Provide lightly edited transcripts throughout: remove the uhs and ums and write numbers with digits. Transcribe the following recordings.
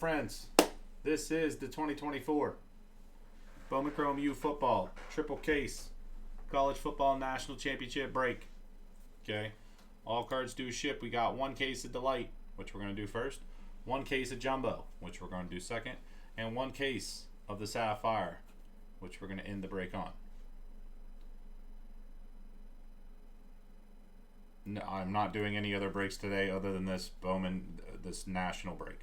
Friends, this is the 2024 Bowman Chrome U football triple case college football national championship break. Okay, all cards do ship. We got one case of Delight, which we're going to do first, one case of Jumbo, which we're going to do second, and one case of the Sapphire, which we're going to end the break on. No, I'm not doing any other breaks today other than this Bowman, this national break.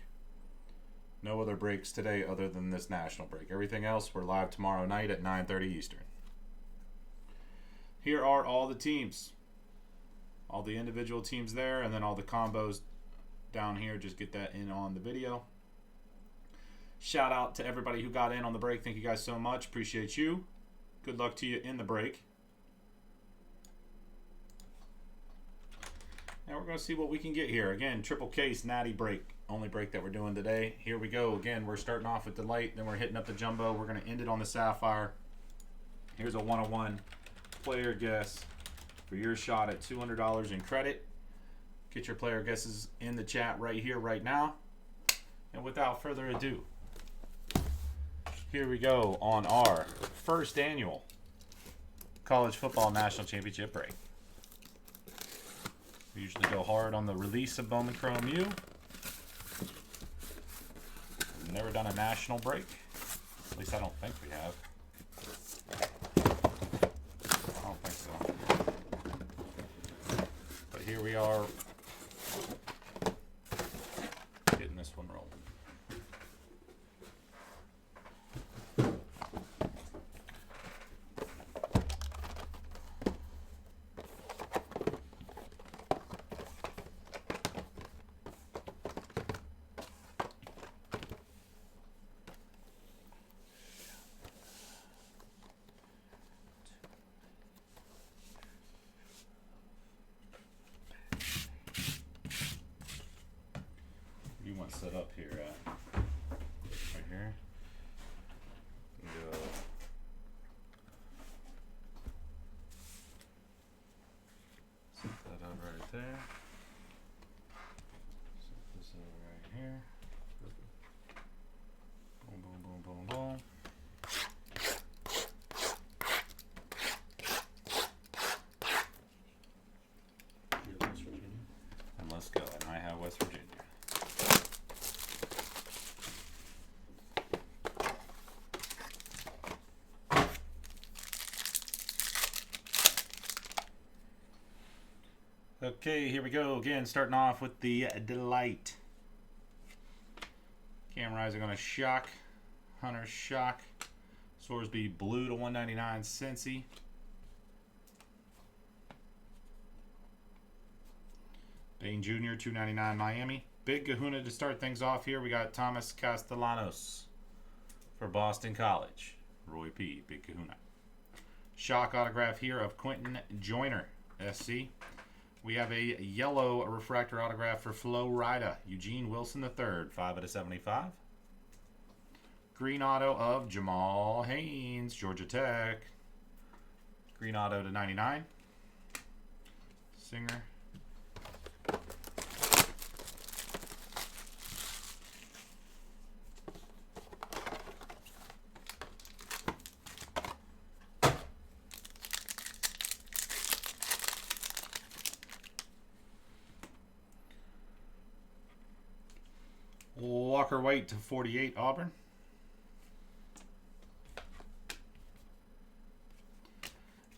No other breaks today other than this national break. Everything else, we're live tomorrow night at 9:30 Eastern. Here are all the teams. All the individual teams there, and then all the combos down here. Just get that in on the video. Shout out to everybody who got in on the break. Thank you guys so much. Appreciate you. Good luck to you in the break. And we're going to see what we can get here. Again, triple case natty break. Only break that we're doing today. Here we go. Again, we're starting off with Delight. Then we're hitting up the Jumbo. We're going to end it on the Sapphire. Here's a 101 player guess for your shot at $200 in credit. Get your player guesses in the chat right here, right now. And without further ado, here we go on our first annual college football national championship break. We usually go hard on the release of Bowman Chrome U. We've never done a national break. At least I don't think we have. I don't think so. But here we are, getting this one rolling. You want to set up here, right here. Go. Set that up right there. Set this up right here. Boom, boom, boom, boom, boom. You're West Virginia. And let's go. And I have West Virginia. Okay, here we go again, starting off with the Delight. Camera eyes are going to shock. Hunter shock. Sorsby blue to 199 Cincy. Bain Jr. 299 Miami. Big Kahuna to start things off here. We got Thomas Castellanos for Boston College. Roy P. Big Kahuna. Shock autograph here of Quentin Joyner, SC. We have a yellow refractor autograph for Flo Rida, Eugene Wilson III, 5/75. Green auto of Jamal Haynes, Georgia Tech. Green auto to 99. Singer. Walker White to 48 Auburn.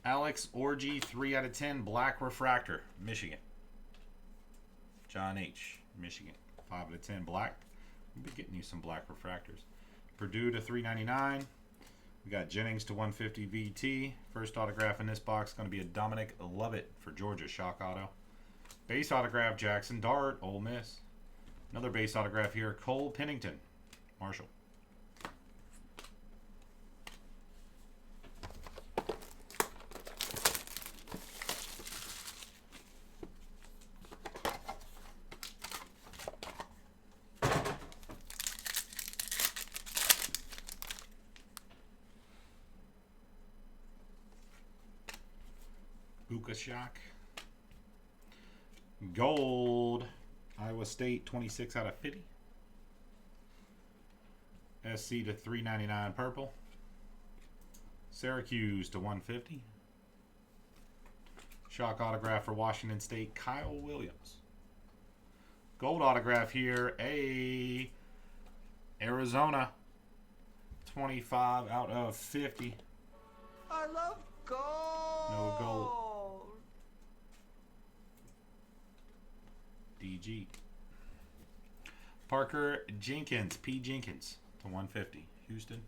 Alex Orgy 3/10 black refractor, Michigan. John H. Michigan 5/10 black. We'll be getting you some black refractors. Purdue to 399. We got Jennings to 150 VT. First autograph in this box is going to be a Dominic Lovett for Georgia shock auto. Base autograph Jackson Dart, Ole Miss. Another base autograph here, Cole Pennington, Marshall. Buka Shock. Gold. Iowa State, 26/50. USC to 399 purple. Syracuse to 150. Shock autograph for Washington State, Kyle Williams. Gold autograph here, Arizona, 25 out of 50. I love gold. No gold. DG. Parker Jenkins, P. Jenkins to 150. Houston.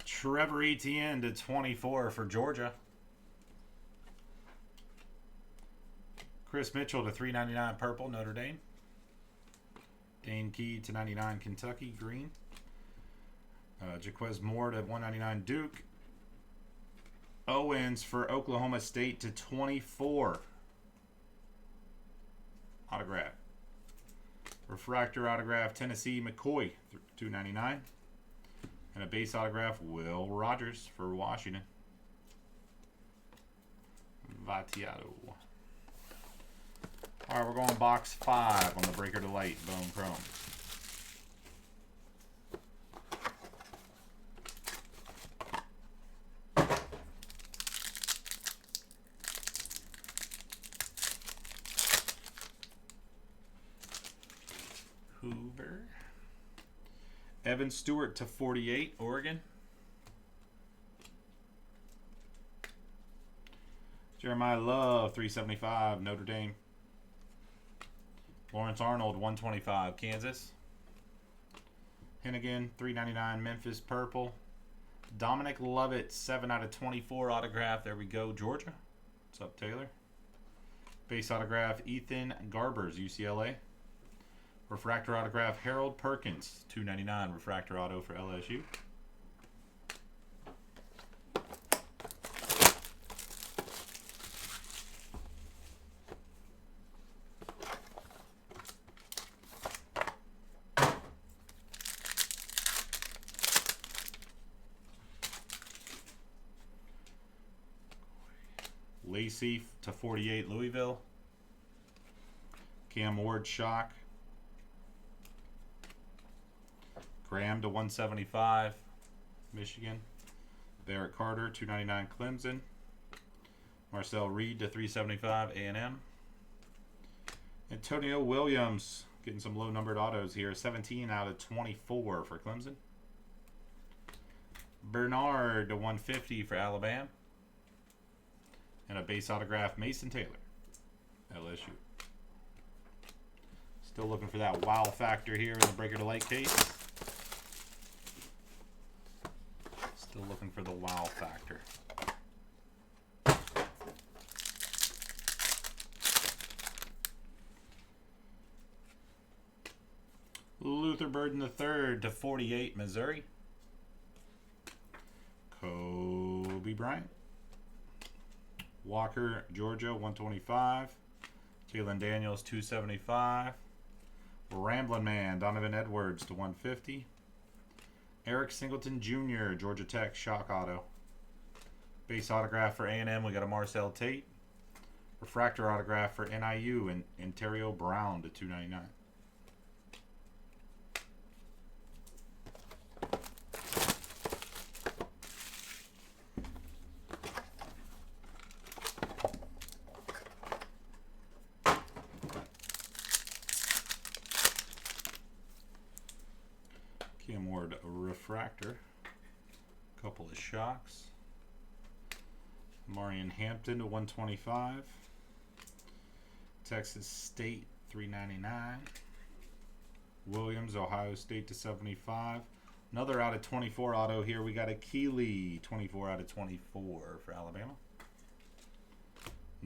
Trevor Etienne to 24 for Georgia. Chris Mitchell to 399 purple, Notre Dame. Dane Key to 99 Kentucky, green. Jaquez Moore to 199 Duke. Owens for Oklahoma State to 24. Autograph. Refractor autograph, Tennessee McCoy, 299. And a base autograph, Will Rogers for Washington. Vatiato. All right, we're going box 5 on the Breaker Delight Bone Chrome. Hoover. Evan Stewart to 48, Oregon. Jeremiah Love, 375, Notre Dame. Lawrence Arnold, 125, Kansas. Hennigan, 399, Memphis, purple. Dominic Lovett, 7 out of 24, autograph. There we go, Georgia. What's up, Taylor? Base autograph, Ethan Garbers, UCLA. Refractor autograph, Harold Perkins, 299, refractor auto for LSU. Lacey to 48, Louisville. Cam Ward, shock. Graham to 175, Michigan. Barrett Carter, 299, Clemson. Marcel Reed to 375, A&M. Antonio Williams, getting some low-numbered autos here, 17 out of 24 for Clemson. Bernard to 150 for Alabama. And a base autograph, Mason Taylor, LSU. Still looking for that wow factor here in the Breaker Delight case. Still looking for the wow factor. Luther Burden III to 48, Missouri. Kobe Bryant. Walker, Georgia, 125. Jalen Daniels, 275. Ramblin' Man, Donovan Edwards to 150. Eric Singleton Jr., Georgia Tech, shock auto. Base autograph for A&M, we got a Marcel Tate. Refractor autograph for NIU and Ontario Brown to 299. Cam Ward, a refractor. Couple of shocks. Marion Hampton to 125. Texas State, 399. Williams, Ohio State to 75. Another out of 24 auto here. We got a Keeley, 24 out of 24 for Alabama.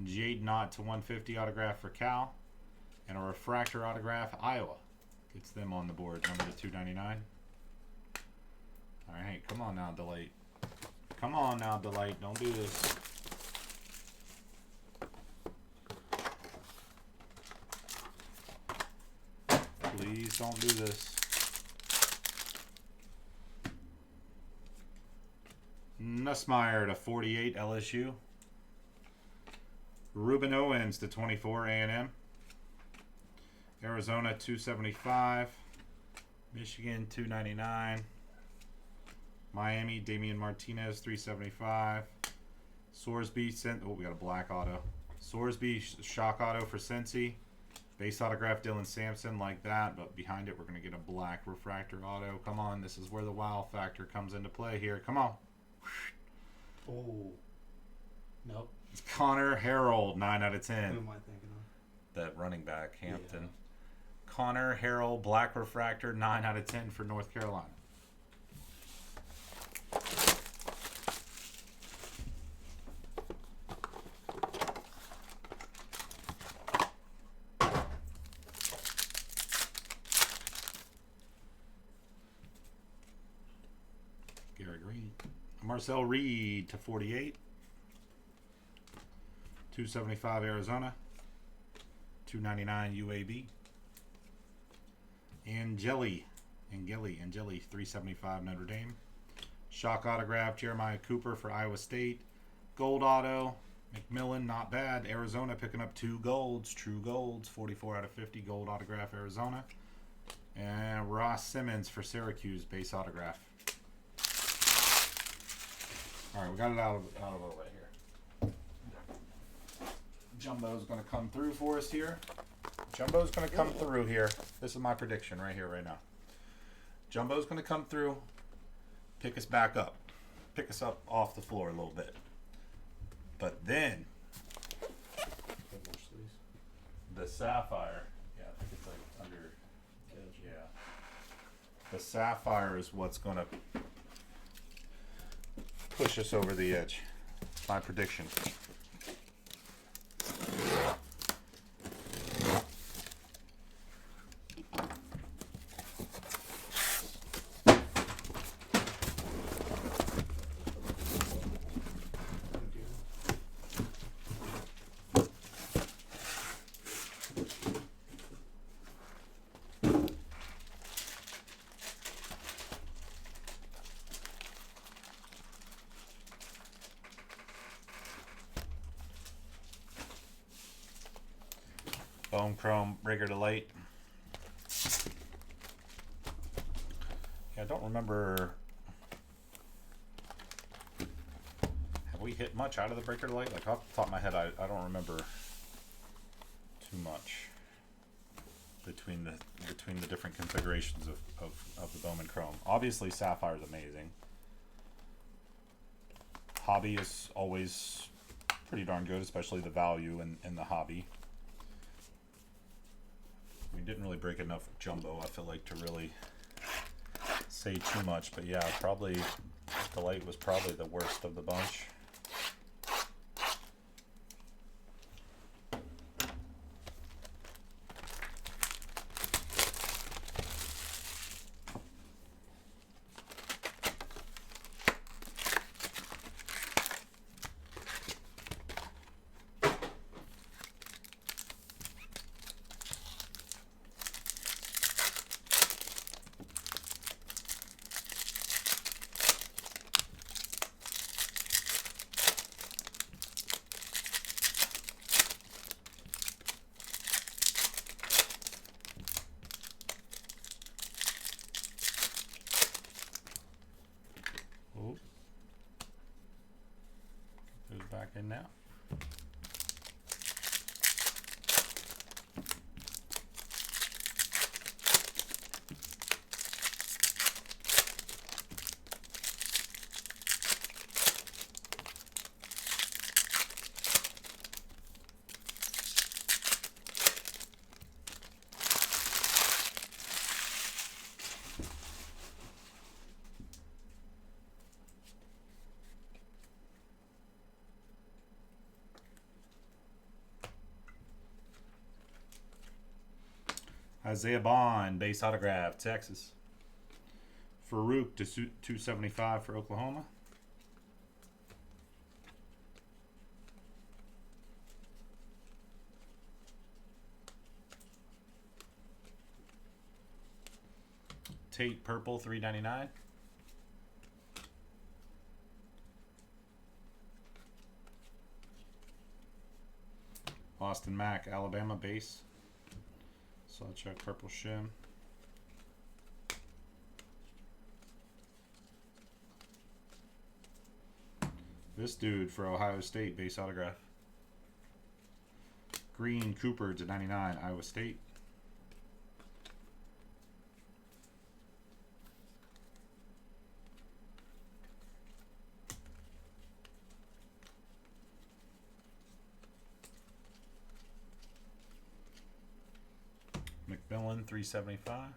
Jade Knott to 150 autograph for Cal. And a refractor autograph, Iowa. Gets them on the board, number to 299. All right, come on now, Delight. Come on now, Delight. Don't do this. Please don't do this. Nussmeier to 48 LSU. Ruben Owens to 24 A&M. Arizona 275. Michigan 299. Miami Damian Martinez 375. Sorsby sent. Oh, we got a black auto. Sorsby shock auto for Cincy. Base autograph Dylan Sampson like that, but behind it we're going to get a black refractor auto. Come on, this is where the wow factor comes into play here. Come on. Oh. Nope. It's Connor Harrell, 9 out of 10. Who am I thinking of? That running back, Hampton. Yeah. Connor Harrell, black refractor, 9 out of 10 for North Carolina. Gary Green. Marcel Reed to 48. 275 Arizona. 299 UAB. Angeli 375 Notre Dame. Shock autograph Jeremiah Cooper for Iowa State. Gold auto McMillan, not bad. Arizona picking up 2 golds, true golds, 44 out of 50 gold autograph Arizona. And Ross Simmons for Syracuse, base autograph. All right, we got it out of the way here. Jumbo's going to come through for us here. Jumbo's going to come through here. This is my prediction right here, right now. Jumbo's going to come through, pick us back up. Pick us up off the floor a little bit. But then, the Sapphire, yeah, I think it's like under, yeah. The Sapphire is what's going to push us over the edge. My prediction. Bone Chrome, Rigger to Light. Yeah, I don't remember. Have we hit much out of the Breaker to Light? Like off the top of my head, I don't remember too much between the different configurations of the Bowman Chrome. Obviously, Sapphire is amazing. Hobby is always pretty darn good, especially the value in the hobby. We didn't really break enough Jumbo, I feel like, to really say too much. But yeah, probably Delight was probably the worst of the bunch. Goes back in now. Isaiah Bond, base autograph, Texas. Farouk to 275 for Oklahoma. Tate purple, $3.99. Austin Mack, Alabama base. Sawchuck purple shim. This dude for Ohio State base autograph. Green Cooper /99, Iowa State. McMillan $3.75.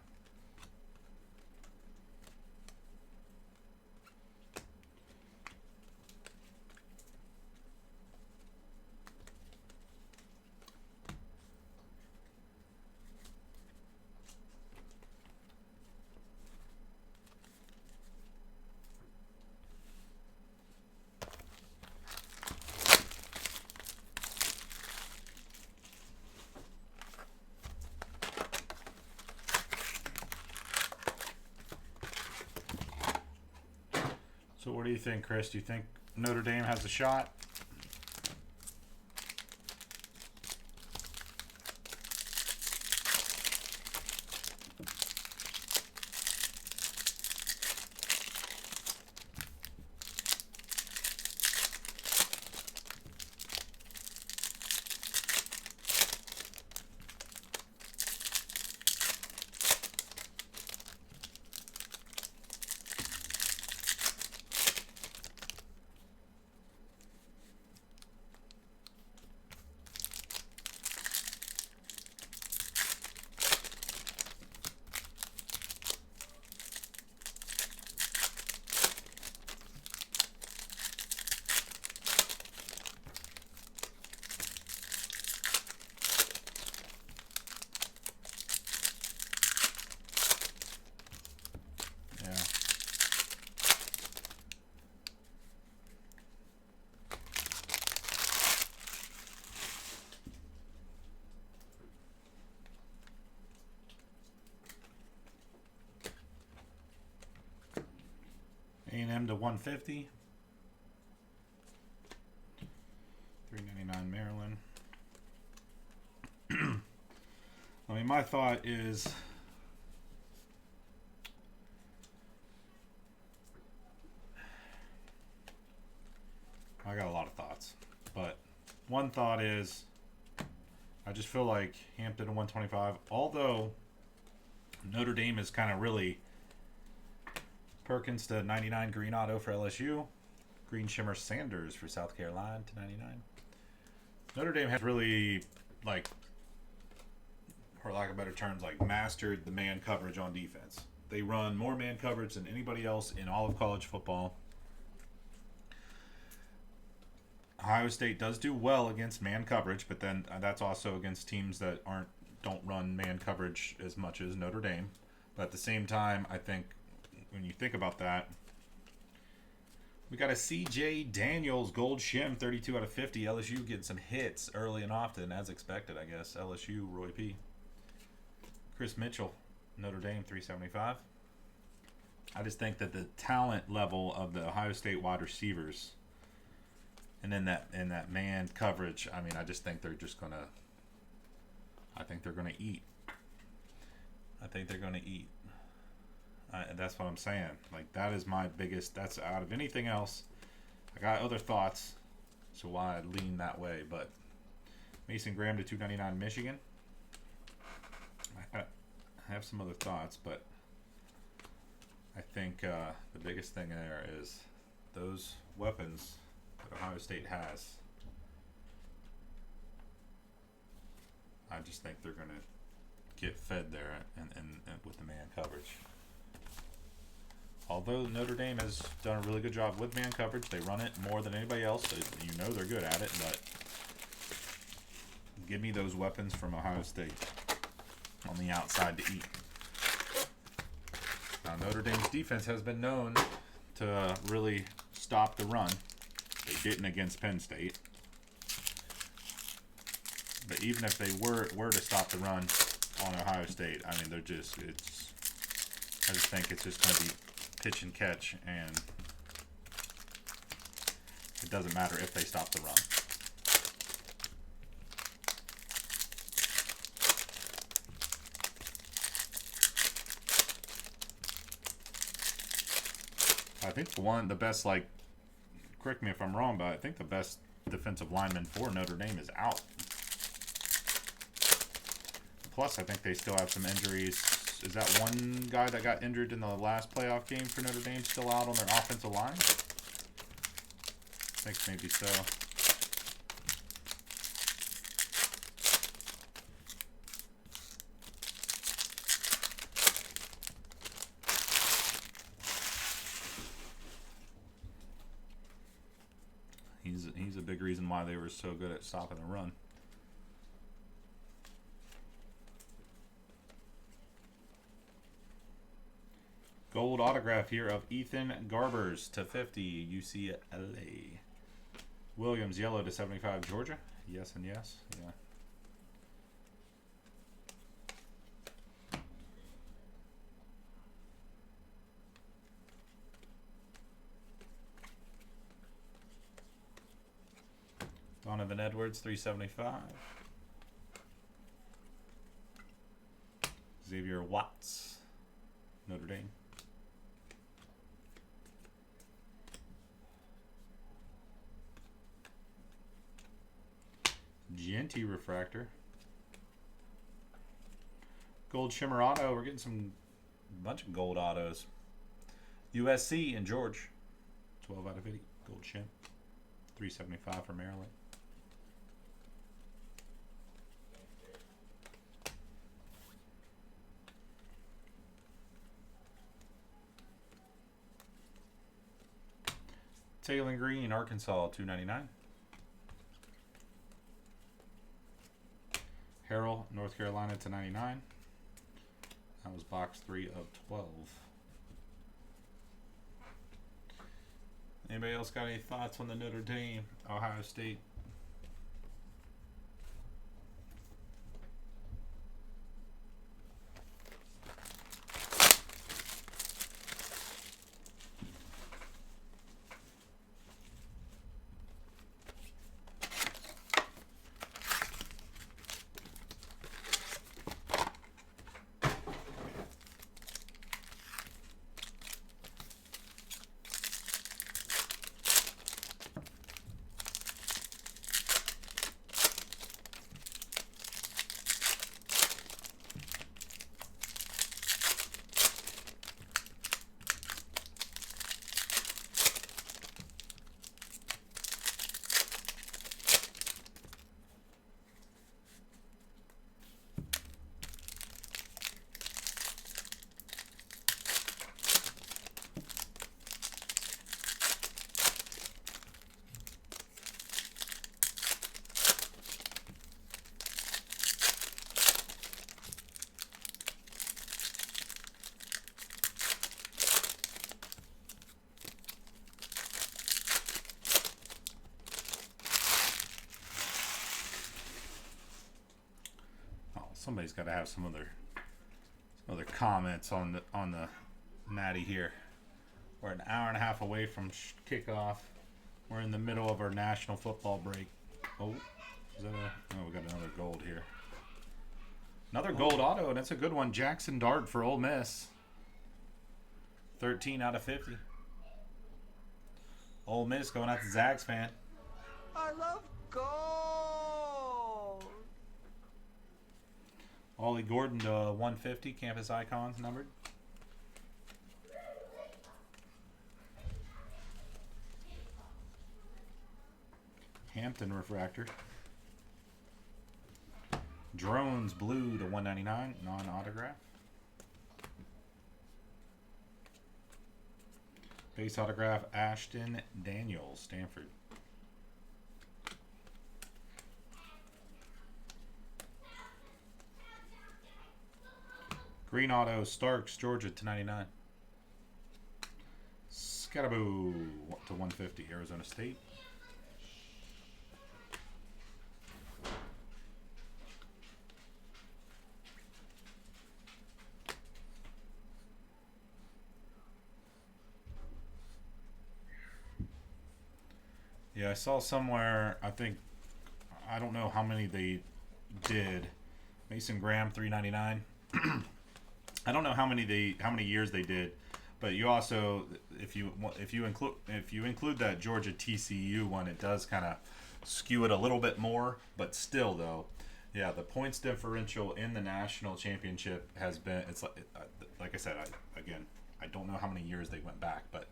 So what do you think, Chris? Do you think Notre Dame has a shot? A&M /150. $3.99 Maryland. I mean, my thought is I got a lot of thoughts, but one thought is I just feel like Hampton /125, although Notre Dame is kind of really Perkins /99 green auto for LSU. Green Shimmer Sanders for South Carolina /99. Notre Dame has really, like, for lack of better terms, like mastered the man coverage on defense. They run more man coverage than anybody else in all of college football. Ohio State does do well against man coverage, but then that's also against teams that don't run man coverage as much as Notre Dame. But at the same time, I think when you think about that, we got a C.J. Daniels gold shim 32/50. LSU getting some hits early and often, as expected, I guess. LSU, Roy P. Chris Mitchell, Notre Dame $3.75. I just think that the talent level of the Ohio State wide receivers, and then that man coverage, I mean, I just think they're just gonna. I think they're gonna eat. That's what I'm saying. Like, that is my biggest. That's out of anything else. I got other thoughts, so why I lean that way. But Mason Graham /299 Michigan. I have some other thoughts, but I think the biggest thing there is those weapons that Ohio State has. I just think they're going to get fed there and with the man coverage. Although Notre Dame has done a really good job with man coverage, they run it more than anybody else, so you know they're good at it, but give me those weapons from Ohio State on the outside to eat. Now, Notre Dame's defense has been known to really stop the run. They didn't against Penn State. But even if they were to stop the run on Ohio State, I mean, I just think it's just going to be pitch and catch, and it doesn't matter if they stop the run. I think the best, like, correct me if I'm wrong, but I think the best defensive lineman for Notre Dame is out. Plus, I think they still have some injuries. Is that one guy that got injured in the last playoff game for Notre Dame still out on their offensive line? I think maybe so. He's a big reason why they were so good at stopping the run. Gold autograph here of Ethan Garbers /50, UCLA. Williams, yellow /75, Georgia. Yes and yes. Yeah. Donovan Edwards, /375. Xavier Watts, Notre Dame. Genty refractor. Gold shimmer auto. We're getting bunch of gold autos. USC and George. 12 out of 80. Gold shim. /375 for Maryland. Taylor Green, Arkansas, /299. Harrell, North Carolina, /99. That was box 3 of 12. Anybody else got any thoughts on the Notre Dame, Ohio State? Somebody's got to have some other comments on the Matty here. We're an hour and a half away from kickoff. We're in the middle of our national football break. Oh, is that we got another gold here. Another gold auto, and it's a good one. Jackson Dart for Ole Miss. 13 out of 50. Ole Miss going out to Zags fan. I love gold. Ollie Gordon to 150, campus icons numbered. Hampton refractor. Drones blue to 199, non-autograph. Base autograph Ashton Daniels, Stanford. Green auto Starks, Georgia /99. Scaraboo to 150, Arizona State. Yeah, I saw somewhere. I don't know how many they did. Mason Graham 399. I don't know how many years they did, but you also if you include that Georgia TCU one, it does kind of skew it a little bit more. But still, though, yeah, the points differential in the national championship has been. It's like I said, I don't know how many years they went back, but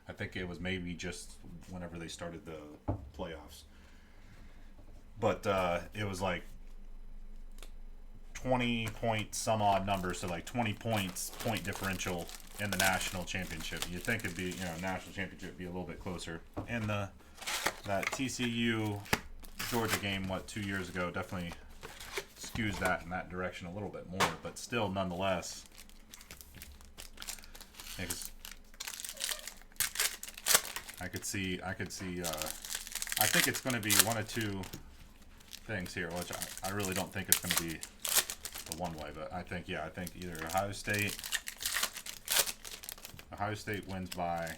I think it was maybe just whenever they started the playoffs. But it was like 20 point some odd numbers, so like 20 point differential in the national championship. You'd think it'd be, national championship would be a little bit closer. And that TCU Georgia game, 2 years ago, definitely skews that in that direction a little bit more, but still, nonetheless, yeah, 'cause I could see. I think it's going to be one of two things here, which I really don't think it's going to be the one way, but I think either Ohio State wins by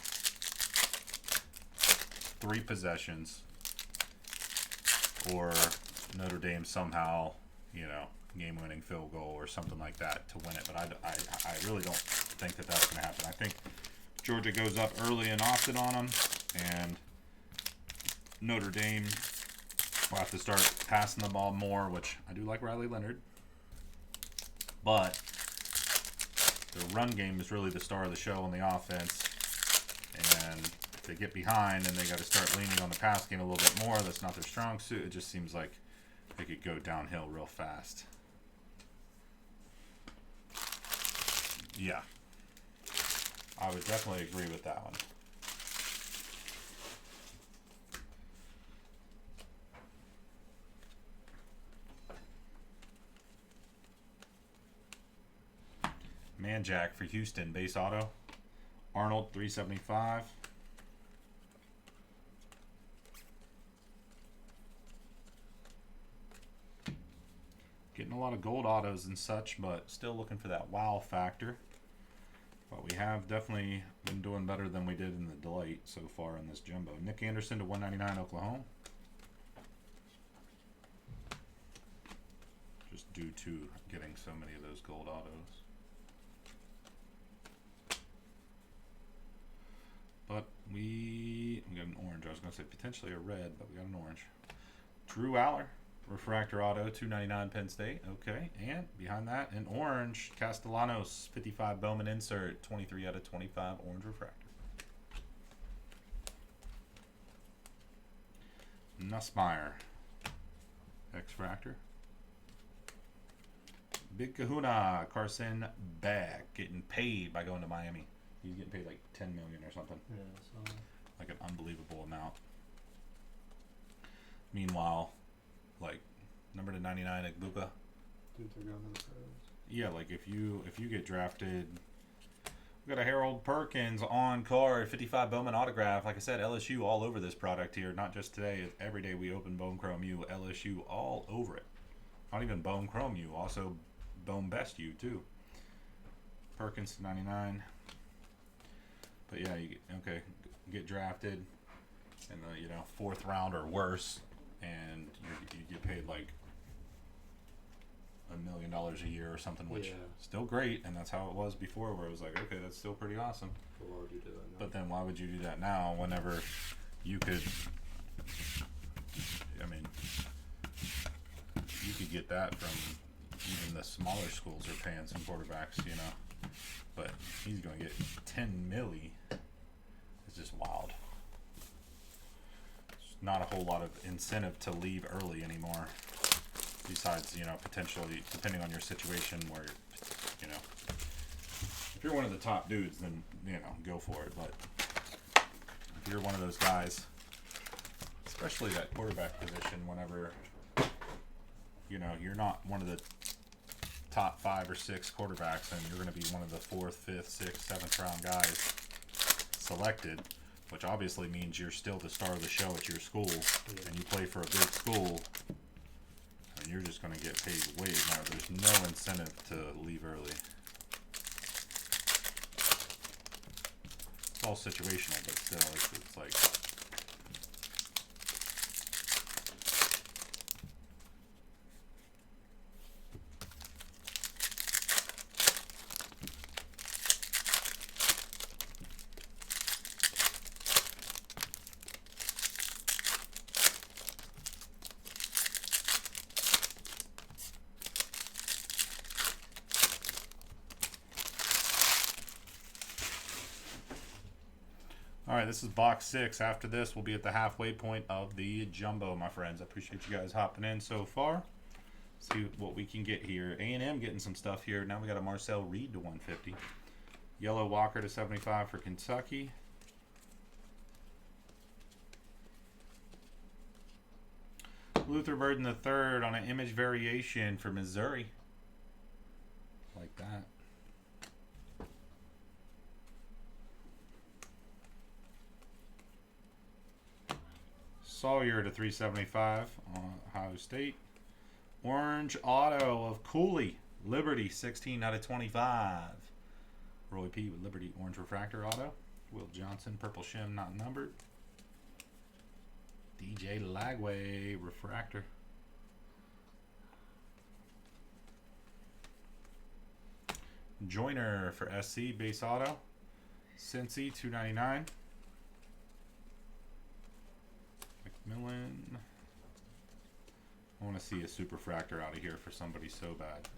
3 possessions, or Notre Dame somehow, game-winning field goal or something like that to win it. But I really don't think that that's going to happen. I think Georgia goes up early and often on them, and Notre Dame will have to start passing the ball more, which I do like Riley Leonard. But the run game is really the star of the show on the offense. And if they get behind and they got to start leaning on the pass game a little bit more, that's not their strong suit. It just seems like they could go downhill real fast. Yeah. I would definitely agree with that one. Manjack for Houston, base auto. Arnold 375. Getting a lot of gold autos and such, but still looking for that wow factor. But we have definitely been doing better than we did in the Delight so far in this jumbo. Nick Anderson to 199 Oklahoma. Just due to getting so many of those gold autos. But we got an orange. I was going to say potentially a red, but we got an orange. Drew Aller, refractor auto, 299 Penn State. Okay, and behind that, an orange Castellanos, 55 Bowman insert, 23 out of 25 orange refractor. Nussmeier, X-Fractor. Big Kahuna, Carson Beck, getting paid by going to Miami. He's getting paid like $10 million or something. Yeah, so Like an unbelievable amount. Meanwhile, like number to 99 at Buka. think they're going to the pros. Yeah, like if you get drafted, we got a Harold Perkins on card, 55 Bowman autograph. Like I said, LSU all over this product here. Not just today. Every day we open Bone Chrome U, LSU all over it. Not even Bone Chrome U, also Bone Best U too. Perkins to 99. But yeah, you get drafted in the 4th round or worse, and you get paid like $1 million a year or something, which still great, and that's how it was before, where it was like, okay, that's still pretty awesome. Why would you do that now? But then why would you do that now whenever you could? I mean, you could get that from even the smaller schools are paying some quarterbacks, But he's going to get $10 million. It's just wild. There's not a whole lot of incentive to leave early anymore. Besides, potentially, depending on your situation, where, if you're one of the top dudes, then, go for it. But if you're one of those guys, especially that quarterback position, whenever, you're not one of the top 5 or 6 quarterbacks, and you're going to be one of the 4th, 5th, 6th, 7th round guys selected, which obviously means you're still the star of the show at your school, and you play for a big school, and you're just going to get paid way more. There's no incentive to leave early. It's all situational, but still, it's like All right, this is box 6. After this, we'll be at the halfway point of the jumbo, my friends. I appreciate you guys hopping in so far. See what we can get here. A&M getting some stuff here. Now we got a Marcel Reed to 150. Yellow Walker to 75 for Kentucky. Luther Burden III on an image variation for Missouri. Like that. Sawyer to 375 on Ohio State. Orange auto of Cooley. Liberty 16 out of 25. Roy P with Liberty orange refractor auto. Will Johnson purple shim not numbered. DJ Lagway refractor. Joyner for SC base auto. Cincy 299. McMillan. I want to see a super fractor out of here for somebody so bad.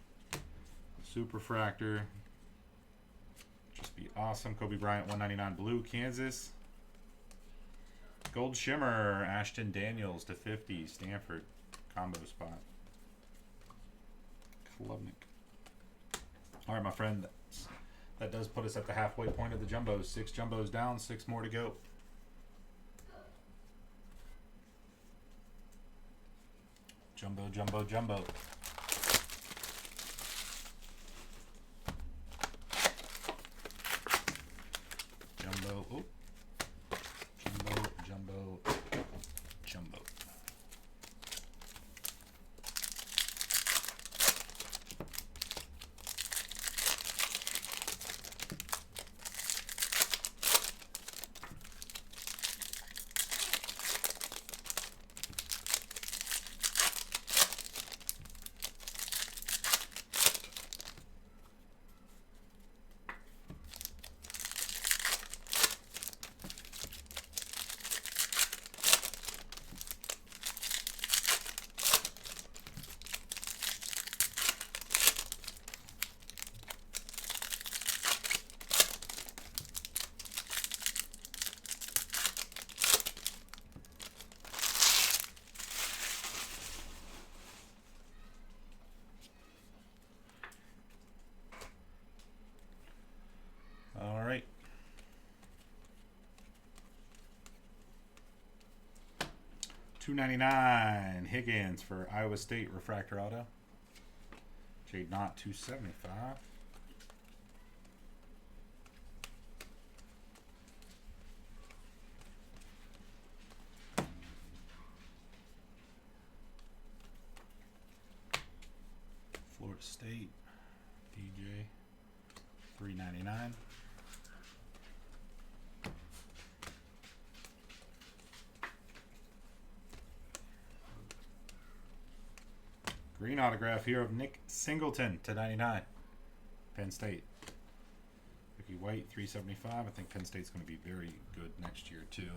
Super fractor. Just be awesome. Kobe Bryant 199 blue Kansas. Gold Shimmer, Ashton Daniels to 50, Stanford, combo spot. Klubnik. All right, my friend, that does put us at the halfway point of the jumbos. 6 jumbos down, 6 more to go. Jumbo, jumbo, jumbo. Jumbo, oh. Jumbo, jumbo, jumbo. All right. $2.99 Higgins for Iowa State refractor auto. Jade Knott $2.75. Florida State DJ $3.99. Green autograph here of Nick Singleton to 99. Penn State. Ricky White, 375. I think Penn State's going to be very good next year, too.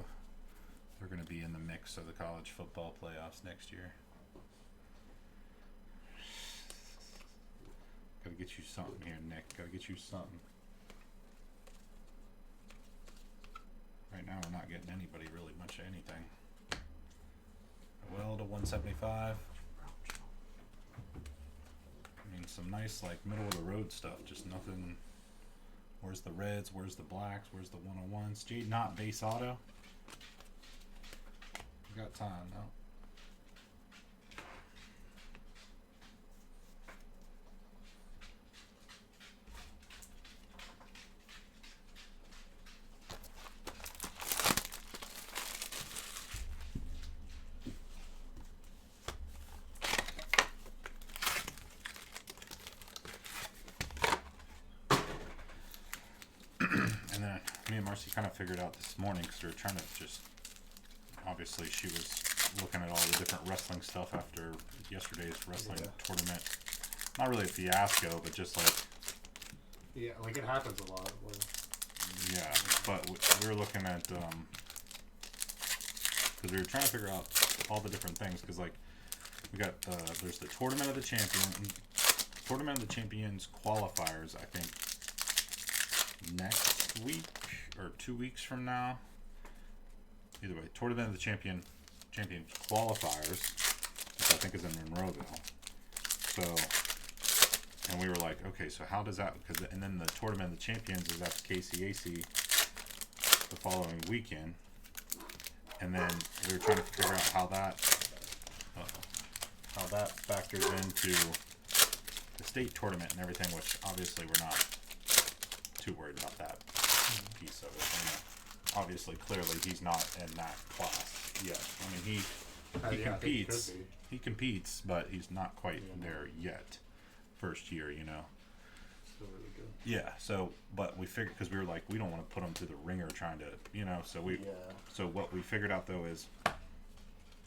They're going to be in the mix of the college football playoffs next year. Got to get you something here, Nick. Got to get you something. Right now, we're not getting anybody really much of anything. Well to 175. I mean, some nice, like, middle of the road stuff. Just nothing. Where's the reds? Where's the blacks? Where's the 101s? Jade Knott base auto. We got time, no? And then me and Marcy kind of figured out this morning because we were trying to just, obviously she was looking at all the different wrestling stuff after yesterday's wrestling tournament. Not really a fiasco, but just like, Yeah, like it happens a lot. Where yeah, but we were looking at, because we were trying to figure out all the different things, because like, we got, there's the Tournament of the Champions qualifiers, I think, next week, or 2 weeks from now. either way, Tournament of the Champions qualifiers, which I think is in Monroeville. So, and we were like, okay, so how does that? And then the Tournament of the Champions is at the KCAC the following weekend, and then we were trying to figure out how that factors into the state tournament and everything, which obviously we're not too worried about that piece of it. Obviously, clearly, he's not in that class yet. I mean, he competes. He competes, but he's not quite there yet. First year, Still really good. Yeah. So, but we figured, because we were like, we don't want to put him through the ringer trying to, So we. Yeah. So what we figured out though is,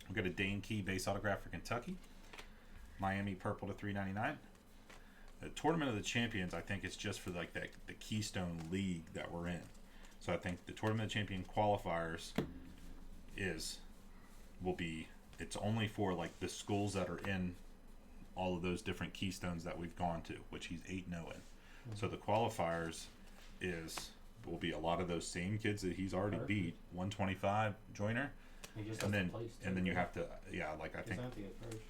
we got a Dane Key base autograph for Kentucky. Miami purple to $3.99. The Tournament of the Champions, I think it's just for like the Keystone League that we're in. So I think the Tournament of Champion qualifiers it's only for like the schools that are in all of those different Keystones that we've gone to, which he's 8-0 in. Mm-hmm. So the qualifiers will be a lot of those same kids that he's already beat, 125 joiner. And then you have to, I think,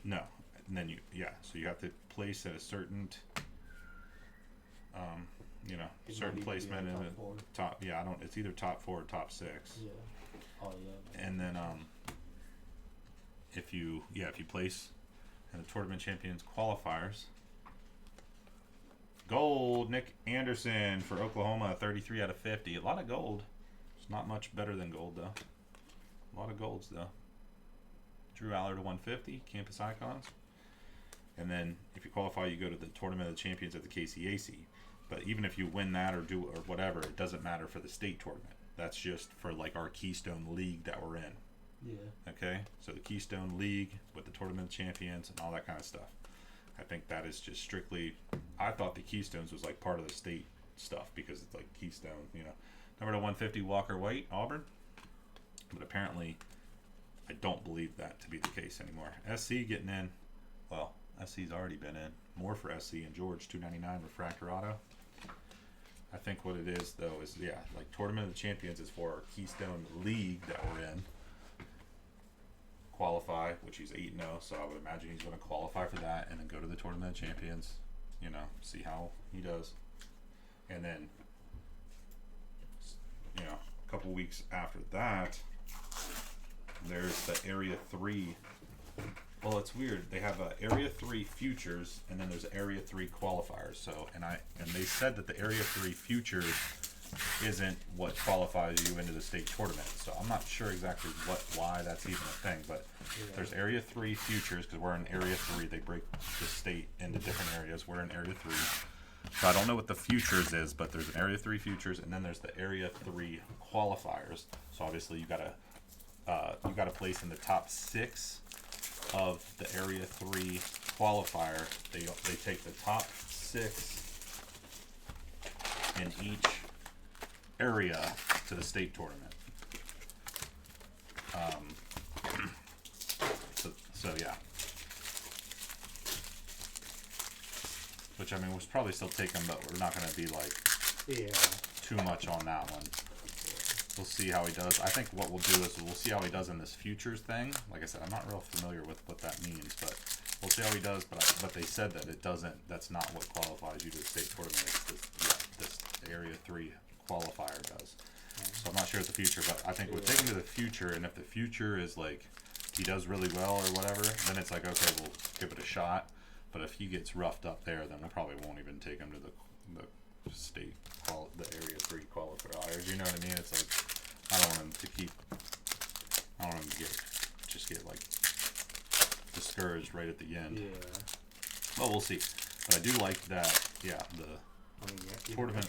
no, and then so you have to place at a certain, certain placement in the top. Yeah, it's either top 4 or top 6. Yeah. Oh yeah. And then if you place in the Tournament Champions qualifiers, gold Nick Anderson for Oklahoma, 33 out of 50. A lot of gold. It's not much better than gold though. A lot of golds though. Drew Allard to 150, Campus Icons. And then if you qualify, you go to the Tournament of the Champions at the KCAC. But even if you win that or whatever, it doesn't matter for the state tournament. That's just for like our Keystone League that we're in. Yeah. Okay? So the Keystone League with the Tournament of Champions and all that kind of stuff. I think that is just strictly, I thought the Keystones was like part of the state stuff because it's like Keystone, Number to 150, Walker White, Auburn. But apparently, I don't believe that to be the case anymore. SC getting in. Well, SC's already been in. More for SC and George, $2.99 refractor auto. I think what it is though is like Tournament of the Champions is for our Keystone League that we're in. Qualify, which he's 8-0, so I would imagine he's going to qualify for that and then go to the Tournament of Champions. See how he does, and then a couple weeks after that. There's the Area 3. Well, it's weird. They have a Area 3 Futures, and then there's Area 3 Qualifiers. So, and they said that the Area 3 Futures isn't what qualifies you into the state tournament. So I'm not sure exactly why that's even a thing. But there's Area 3 Futures, because we're in Area 3. They break the state into different areas. We're in Area 3. So I don't know what the Futures is, but there's an Area 3 Futures, and then there's the Area 3 Qualifiers. So obviously you gotta place in the top 6 of the Area 3 qualifier. They take the top 6 in each area to the state tournament. So yeah. Which I mean, we'll probably still take them, but we're not going to be like too much on that one. We'll see how he does. I think what we'll do is we'll see how he does in this futures thing. Like I said, I'm not real familiar with what that means, but we'll see how he does. But they said that it doesn't. That's not what qualifies you to the state tournament. It's this Area 3 qualifier does. So I'm not sure it's the future, but I think we'll take him to the future, and if the future is like he does really well or whatever, then it's like okay, we'll give it a shot. But if he gets roughed up there, then we probably won't even take him to the state the Area 3 qualifiers. You know what I mean? It's like I don't want him to get like discouraged right at the end. Yeah. Well, we'll see. But I do like that. Yeah, tournament.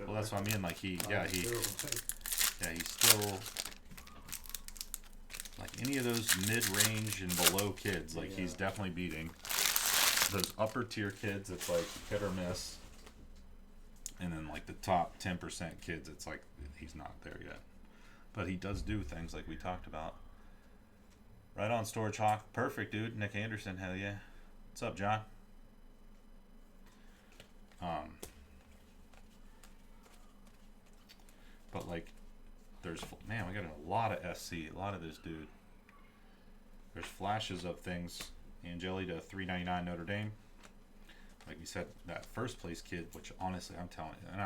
Well, that's what I mean. Like he's still like any of those mid-range and below kids. Like he's definitely beating those upper tier kids. It's like hit or miss, and then like the top 10% kids. It's like he's not there yet, but he does do things like we talked about. Right on, Storage Hawk. Perfect, dude. Nick Anderson. Hell yeah. What's up, John? But like man, we got a lot of SC, a lot of this dude. There's flashes of things. Angeli to 399 Notre Dame. Like you said, that first place kid, which honestly, I'm telling you, and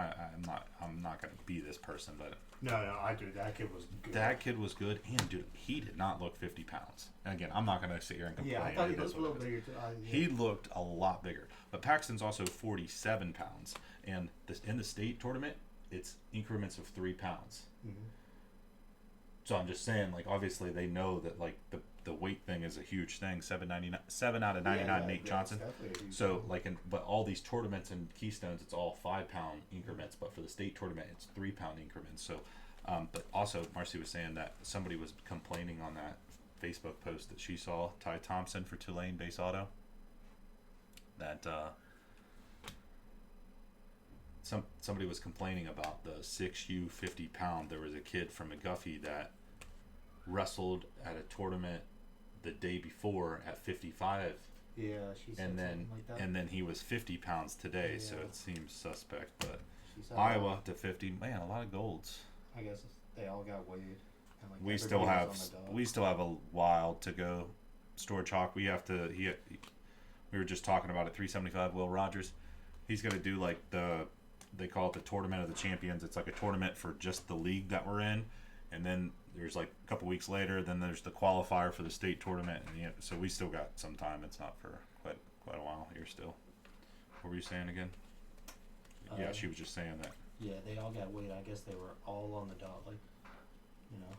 I'm not gonna be this person, but No, I do. That kid was good. that kid was good, and dude, he did not look 50 pounds. And again, I'm not gonna sit here and complain. Yeah, I thought he It is looked a what little it is. bigger too. He looked a lot bigger, but Paxton's also 47 pounds, and this in the state tournament, it's increments of 3 pounds. Mm-hmm. So I'm just saying, like, obviously they know that like the weight thing is a huge thing. 7 out of 99 Nate Johnson. So like but all these tournaments and Keystones, it's all 5 pound increments, but for the state tournament it's 3 pound increments. So but also Marcy was saying that somebody was complaining on that Facebook post that she saw, Ty Thompson for Tulane base auto, that somebody was complaining about the 6U 50 pound. There was a kid from McGuffey that wrestled at a tournament the day before at 55, Yeah, she said something like that. and then he was 50 pounds today, so Yeah. it seems suspect. But She said Iowa to 50, man, a lot of golds. I guess they all got weighed. And like We still everybody have was on the dot. we still have a while to go. Store chalk. We have to. We were just talking about it. 375. Will Rogers. He's gonna do like they call it the tournament of the champions. It's like a tournament for just the league that we're in, and then there's like a couple weeks later. Then there's the qualifier for the state tournament, and so we still got some time. It's not for quite a while here still. What were you saying again? Yeah, she was just saying that. Yeah, they all got weight. I guess they were all on the dot. Like, you know,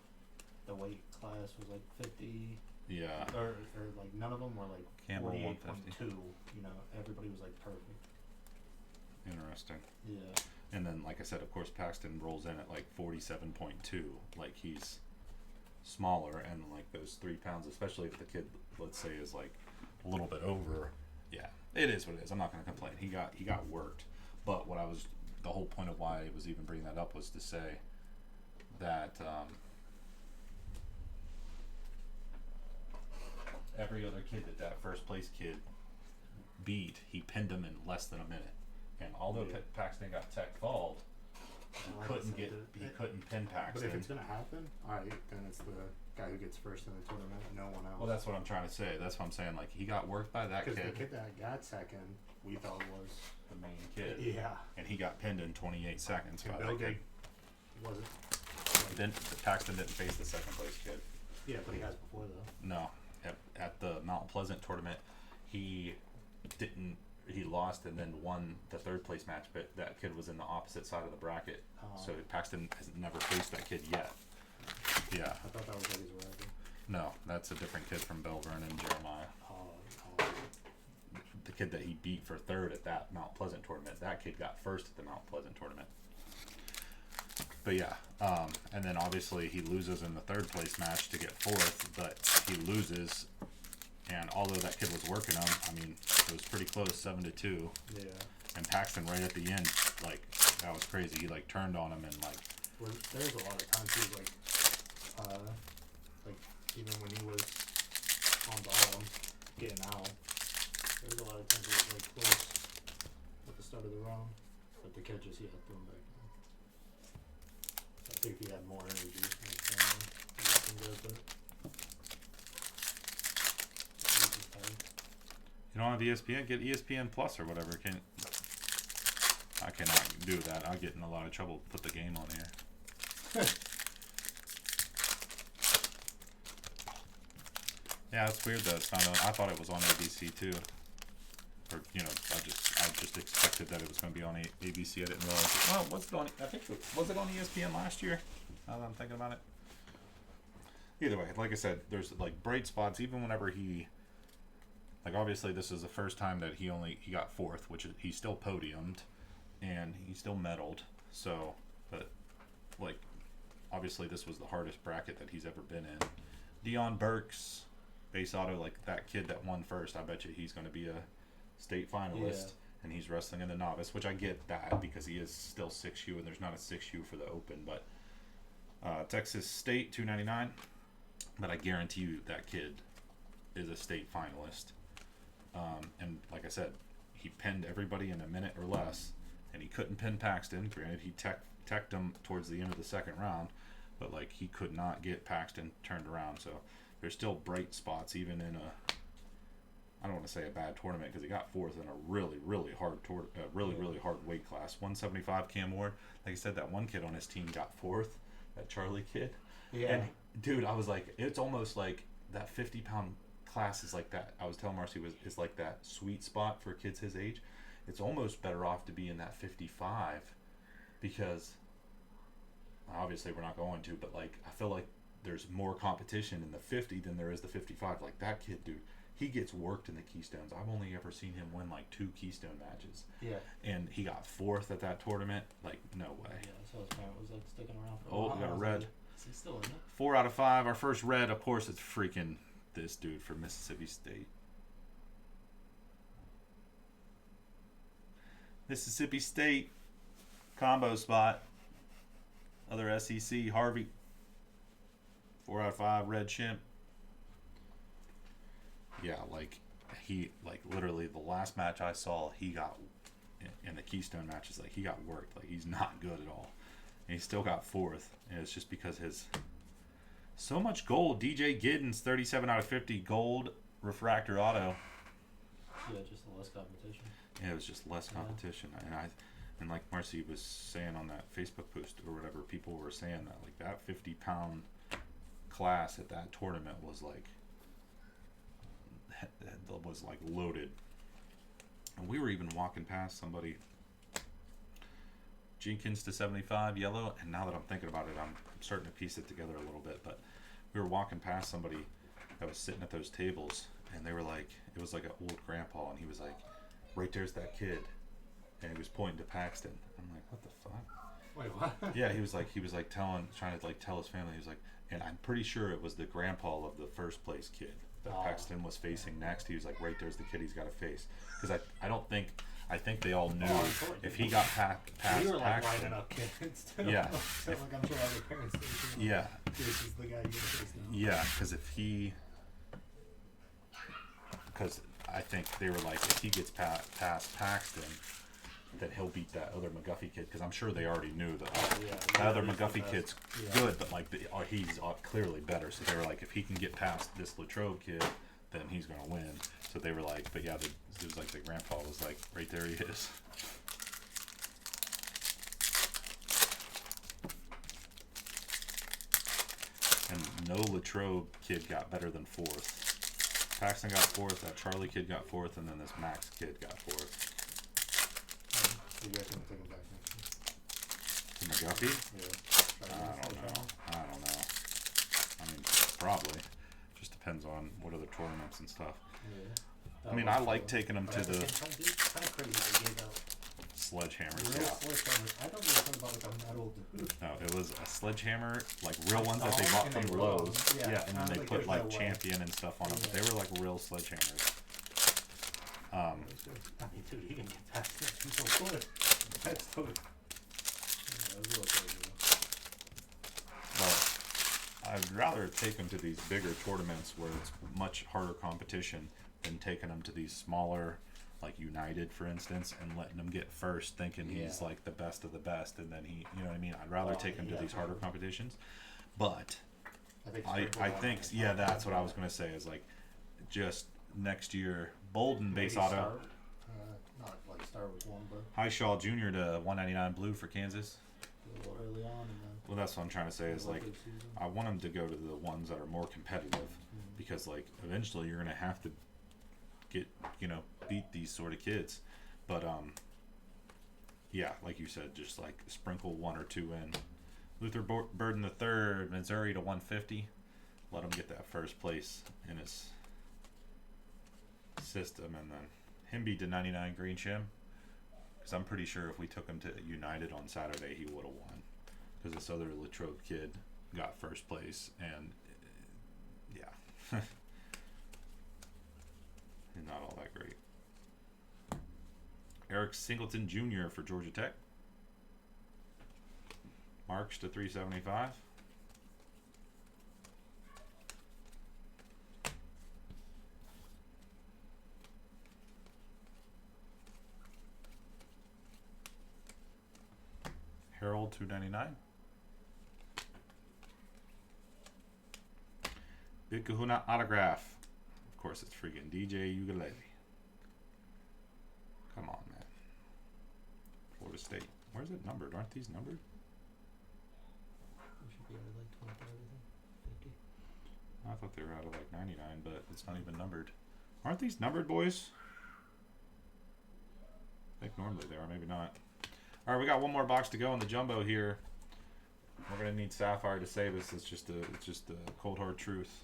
the weight class was like 50. Yeah. Or like none of them were like Campbell 48.2. You know, everybody was like perfect. Interesting. Yeah. And then, like I said, of course, Paxton rolls in at like 47.2. Like he's smaller, and like those 3 pounds, especially if the kid, let's say, is like a little bit over. Yeah, it is what it is. I'm not going to complain. He got worked. But the whole point of why I was even bringing that up was to say that every other kid that first place kid beat, he pinned him in less than a minute. And although Paxton got tech called, he couldn't pin Paxton. But if it's gonna happen, alright, then it's the guy who gets first in the tournament, and no one else. Well, that's what I'm trying to say. That's what I'm saying. Like, he got worked by that kid. Because the kid that got second, we thought was the main kid. Yeah. And he got pinned in 28 seconds by And that Bill kid. wasn't. Paxton didn't face the second place kid. Yeah, but he has before though. No, at the Mount Pleasant tournament, he lost and then won the third place match, but that kid was in the opposite side of the bracket. So Paxton has never faced that kid yet. Yeah. I thought that was Eddie's rival. No, that's a different kid from Bell Vernon, Jeremiah. The kid that he beat for third at that Mount Pleasant tournament, that kid got first at the Mount Pleasant tournament. But yeah, and then obviously he loses in the third place match to get fourth, but he loses, and although that kid was working him, I mean, it was pretty close, 7-2. Yeah. And Paxton right at the end, like, that was crazy. He like turned on him and like. Well, there's a lot of times he was like even when he was on bottom, getting out, there was a lot of times he was like close at the start of the round, but the kid just threw him back in. I think he had more energy. You don't have ESPN? Get ESPN Plus or whatever. I cannot do that. I'll get in a lot of trouble. Put the game on here. Yeah, it's weird that it's not on. I thought it was on ABC too. Or I just expected that it was going to be on ABC. I didn't realize. Well, was it on? I think was it on ESPN last year? Now that I'm thinking about it. Either way, like I said, there's like bright spots. Even whenever he, like obviously this is the first time that he got fourth, which is he still podiumed, and he still medaled. So, but like obviously this was the hardest bracket that he's ever been in. Dion Burks, base auto, like that kid that won first. I bet you he's going to be a state finalist, and he's wrestling in the novice, which I get that because he is still 6U and there's not a 6U for the open. But Texas State 299, but I guarantee you that kid is a state finalist. And like I said, he pinned everybody in a minute or less, and he couldn't pin Paxton. Granted, he teched him towards the end of the second round, but like he could not get Paxton turned around. So there's still bright spots even in a, I don't want to say a bad tournament because he got fourth in a really hard really hard weight class. 175 Cam Ward. Like I said, that one kid on his team got fourth, that Charlie kid. Yeah. And dude, I was like, it's almost like that 50-pound class is like that. I was telling Marcy is like that sweet spot for kids his age. It's almost better off to be in that 55 because obviously we're not going to, but like I feel like there's more competition in the 50 than there is the 55. Like that kid, dude, he gets worked in the Keystones. I've only ever seen him win like 2 Keystone matches. Yeah. And he got fourth at that tournament. Like, no way. Yeah, so his parent was like sticking around for a Oh, while. we got a I was red. like, is he still in it? 4 out of 5. Our first red, of course, it's freaking this dude from Mississippi State. Mississippi State combo spot. Other SEC, Harvey. 4 out of 5, red shimp. Yeah, like he, like literally the last match I saw, he got in the Keystone matches, like he got worked. Like he's not good at all, and he still got fourth. And it's just because his so much gold. DJ Giddens, 37 out of 50 gold refractor auto. Yeah, just less competition. Yeah, it was just less competition, and like Marcy was saying on that Facebook post or whatever, people were saying that like that 50-pound class at that tournament was like loaded. And we were even walking past somebody, Jenkins to 75 yellow, and now that I'm thinking about it, I'm starting to piece it together a little bit. But we were walking past somebody that was sitting at those tables, and they were like, it was like an old grandpa, and he was like, right there's that kid, and he was pointing to Paxton. I'm like, what the fuck? Wait, what? Yeah, he was like trying to like tell his family. He was like, and I'm pretty sure it was the grandpa of the first place kid that Paxton was facing next. He was like, right there's the kid he's got to face. Because I think they all knew if he got past We were like Paxton. lining up kids too. Yeah. So like I'm sure other parents did too. Yeah, This is the guy you're gonna face now. yeah, because I think they were like, if he gets past Paxton, then he'll beat that other McGuffey kid. Because I'm sure they already knew that the other he's the McGuffey best. kid's Yeah. good, but like he's clearly better. So they were like, if he can get past this Latrobe kid, then he's gonna win. So they were like, but yeah, it was like the grandpa was like, right there he is. And no Latrobe kid got better than fourth. Paxton got fourth, that Charlie kid got fourth, and then this Max kid got fourth. You guys gonna take him back next year? McGuffey? Yeah. I don't know. I mean, probably. Just depends on what other tournaments and stuff. Yeah. I mean, I like taking them to the Kind of crazy they gave out sledgehammers. real Yeah. sledgehammers. I thought we were talking about like a metal dude. No, it was a sledgehammer, like real ones that they bought And from they roll Lowe's. them. Yeah, and then they like put there's like no way. Champion and stuff on them. But they were like real sledgehammers. I mean, dude, he can get past this. He's so good. That's totally. Yeah, that was a little crazy. Well, I'd rather take them to these bigger tournaments where it's much harder competition than taking them to these smaller, like United, for instance, and letting them get first, thinking he's Yeah. like the best of the best, and then he, you know what I mean? I'd rather take him to yeah. these harder competitions. But I think, yeah, that's what I was gonna say. Is like, just next year, Bolden base Maybe auto. Start, not like start with one, but Highshaw Jr. to 199 blue for Kansas. a little early on and then. Well, that's what I'm trying to say. Is like, big season. I want them to go to the ones that are more competitive, because like eventually you're gonna have to get, beat these sort of kids. But yeah, like you said, just like sprinkle 1 or 2 in. Luther Burden III, Missouri to 150. Let him get that first place in his system, and then Himby to 99 green shim. Because I'm pretty sure if we took him to United on Saturday, he would have won. Because this other Latrobe kid got first place, and yeah, he's not all that great. Eric Singleton Jr. for Georgia Tech. Marks to 375. Harold 299. Big Kahuna autograph. Of course, it's freaking DJ Ukulele. Come on, man. Florida State. Where's it numbered? Aren't these numbered? We should be at like 25, everything. 50. I thought they were out of like 99, but it's not even numbered. Aren't these numbered, boys? I think normally they are, maybe not. All right, we got one more box to go in the jumbo here. We're gonna need Sapphire to save us. It's just a cold hard truth.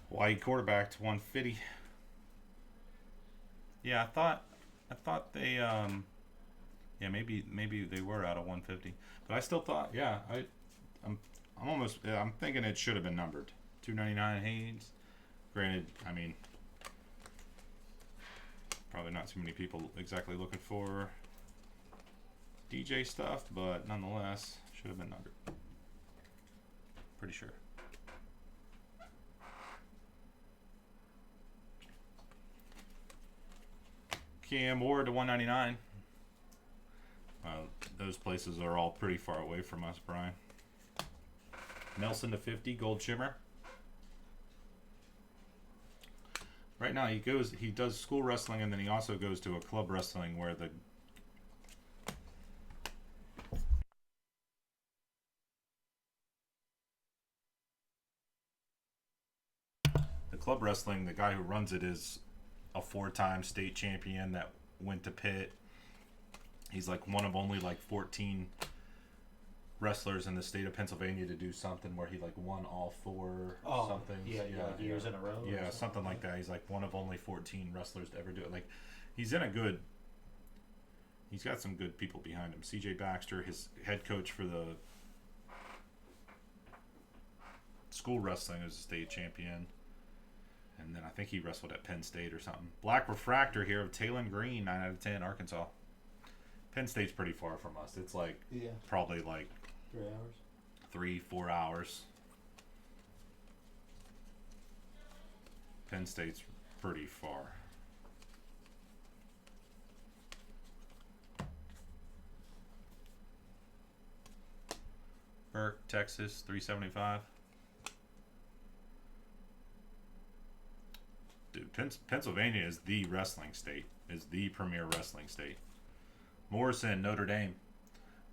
White quarterback to 150. Yeah, I thought they yeah, maybe they were out of 150, but I still thought, yeah, I'm almost, yeah, I'm thinking it should have been numbered. 299 Haynes. Granted, I mean, probably not too many people exactly looking for DJ stuff, but nonetheless, should have been numbered. Pretty sure. Cam Ward to 199. Those places are all pretty far away from us, Brian. Nelson to 50, gold shimmer. Right now he does school wrestling, and then he also goes to a club wrestling where the club wrestling, the guy who runs it is a 4-time state champion that went to Pitt. He's like one of only like 14 wrestlers in the state of Pennsylvania to do something where he like won all 4 something. Yeah, like years in a row. Yeah, something like that. He's like one of only 14 wrestlers to ever do it. Like, he's got some good people behind him. CJ Baxter, his head coach for the school wrestling, is a state champion. And then I think he wrestled at Penn State or something. Black Refractor here of Talon Green, 9 out of 10, Arkansas. Penn State's pretty far from us. It's like probably like 3 hours. 3-4 hours. Penn State's pretty far. Burke, Texas, 375. Dude, Pennsylvania is the wrestling state. Is the premier wrestling state. Morrison, Notre Dame.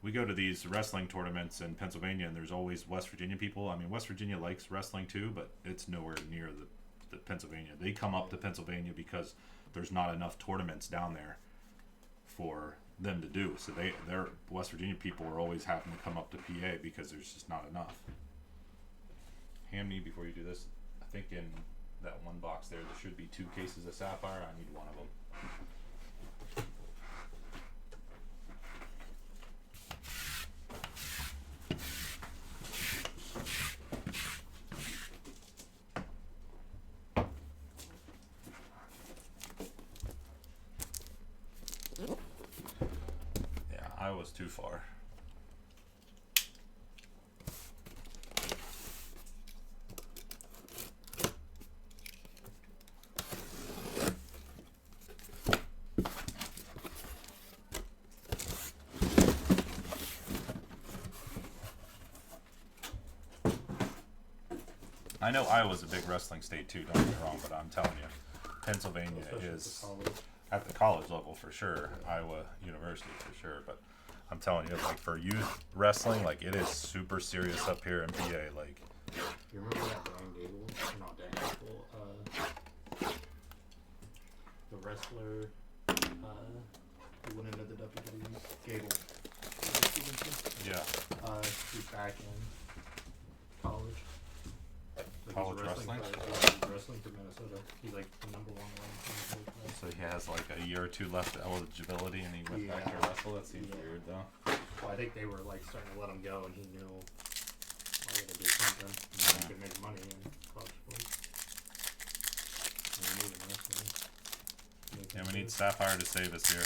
We go to these wrestling tournaments in Pennsylvania, and there's always West Virginia people. I mean, West Virginia likes wrestling too, but it's nowhere near the Pennsylvania. They come up to Pennsylvania because there's not enough tournaments down there for them to do. So their West Virginia people are always having to come up to PA because there's just not enough. Hand me before you do this. I think in that one box there should be 2 cases of Sapphire. I need one of them. Yeah, I was too far. I know Iowa's a big wrestling state too. Don't get me wrong, but I'm telling you, Pennsylvania Especially at the is college. at the college level for sure. Iowa University for sure, but I'm telling you, like for youth wrestling, like it is super serious up here in PA. Like, You remember that Dan Gable? Not Dan Gable. The wrestler who went into the WWE. Gable. yeah, He's back in college. Like College he's a wrestling? player. Yeah, he's wrestling for Minnesota. He's like the number one ranked Minnesota player. so he has like a year or two left of eligibility, and he went back to Yeah. wrestle. That seems Yeah. weird though. Well, I think they were like starting to let him go, and he knew I gotta do something. And he could make money in college sports. And he knew the wrestling. Yeah, we need Sapphire to save us here.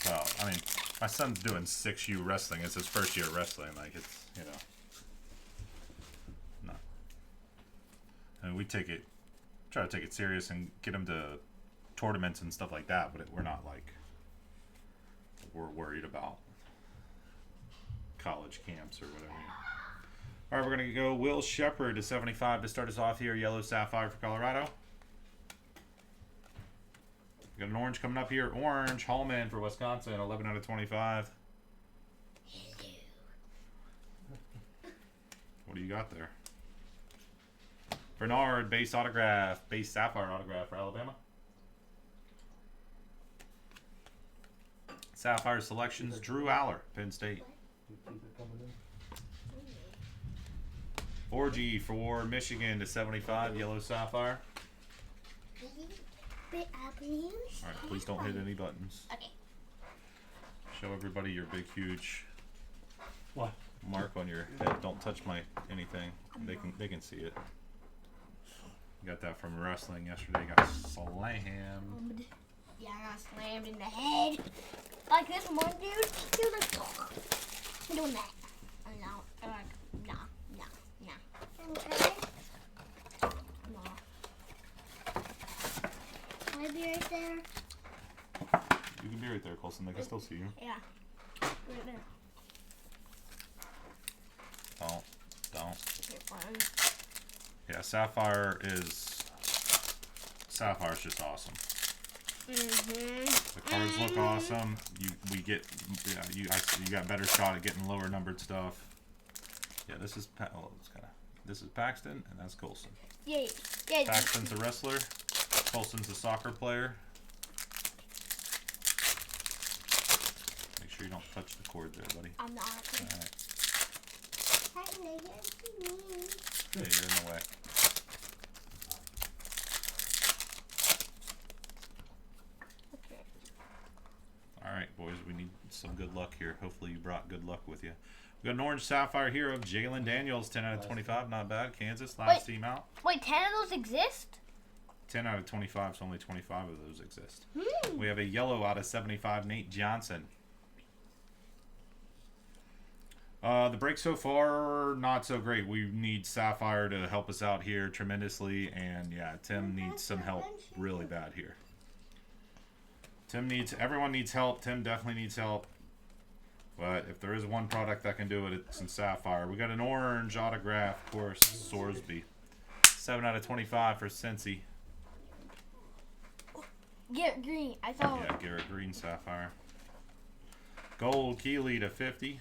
Well, I mean, my son's doing 6U wrestling. It's his first year wrestling. Like, it's, you know. No. I mean, we try to take it serious and get him to tournaments and stuff like that, but we're not like, we're worried about college camps or whatever. All right, we're going to go Will Shepard to 75 to start us off here. Yellow Sapphire for Colorado. Got an orange coming up here. Orange, Hallman for Wisconsin, 11 out of 25. What do you got there? Bernard, base autograph, base Sapphire autograph for Alabama. Sapphire selections, Drew Aller, Penn State. Orgy for Michigan to 75, yellow Sapphire. Alright, please don't hit any buttons. Okay. Show everybody your big, huge What? mark on your head. Don't touch anything. They can see it. Got that from wrestling yesterday. Got slammed. Yeah, I got slammed in the head. Like this one dude. He was like, I'm doing that. And now, I'm like, no. Okay. No. Can I be right there? You can be right there, Colson. They can still see you. Yeah. Right there. Don't. Okay, fine. Yeah, Sapphire's just awesome. The cards look awesome. You got better shot at getting lower numbered stuff. Yeah, this is Paxton and that's Colson. Yeah. Paxton's a wrestler. Colson's a soccer player. Make sure you don't touch the cord there, buddy. I'm not. All right. Okay. Yeah, you're in the way. All right, boys, we need some good luck here. Hopefully you brought good luck with you. We got an orange Sapphire here of Jalen Daniels, 10 out of 25. Not bad. Kansas, last team out. Wait, 10 of those exist? 10 out of 25, so only 25 of those exist. We have a yellow out of 75, Nate Johnson. The break so far, not so great. We need Sapphire to help us out here tremendously, and yeah, Tim needs some help really bad here. Everyone needs help. Tim definitely needs help. But if there is one product that can do it, it's in Sapphire. We got an orange autograph, of course, Sorsby. 7 out of 25 for Cincy. Get green. I saw. Yeah, Garrett Green Sapphire. Gold Keeley to 50.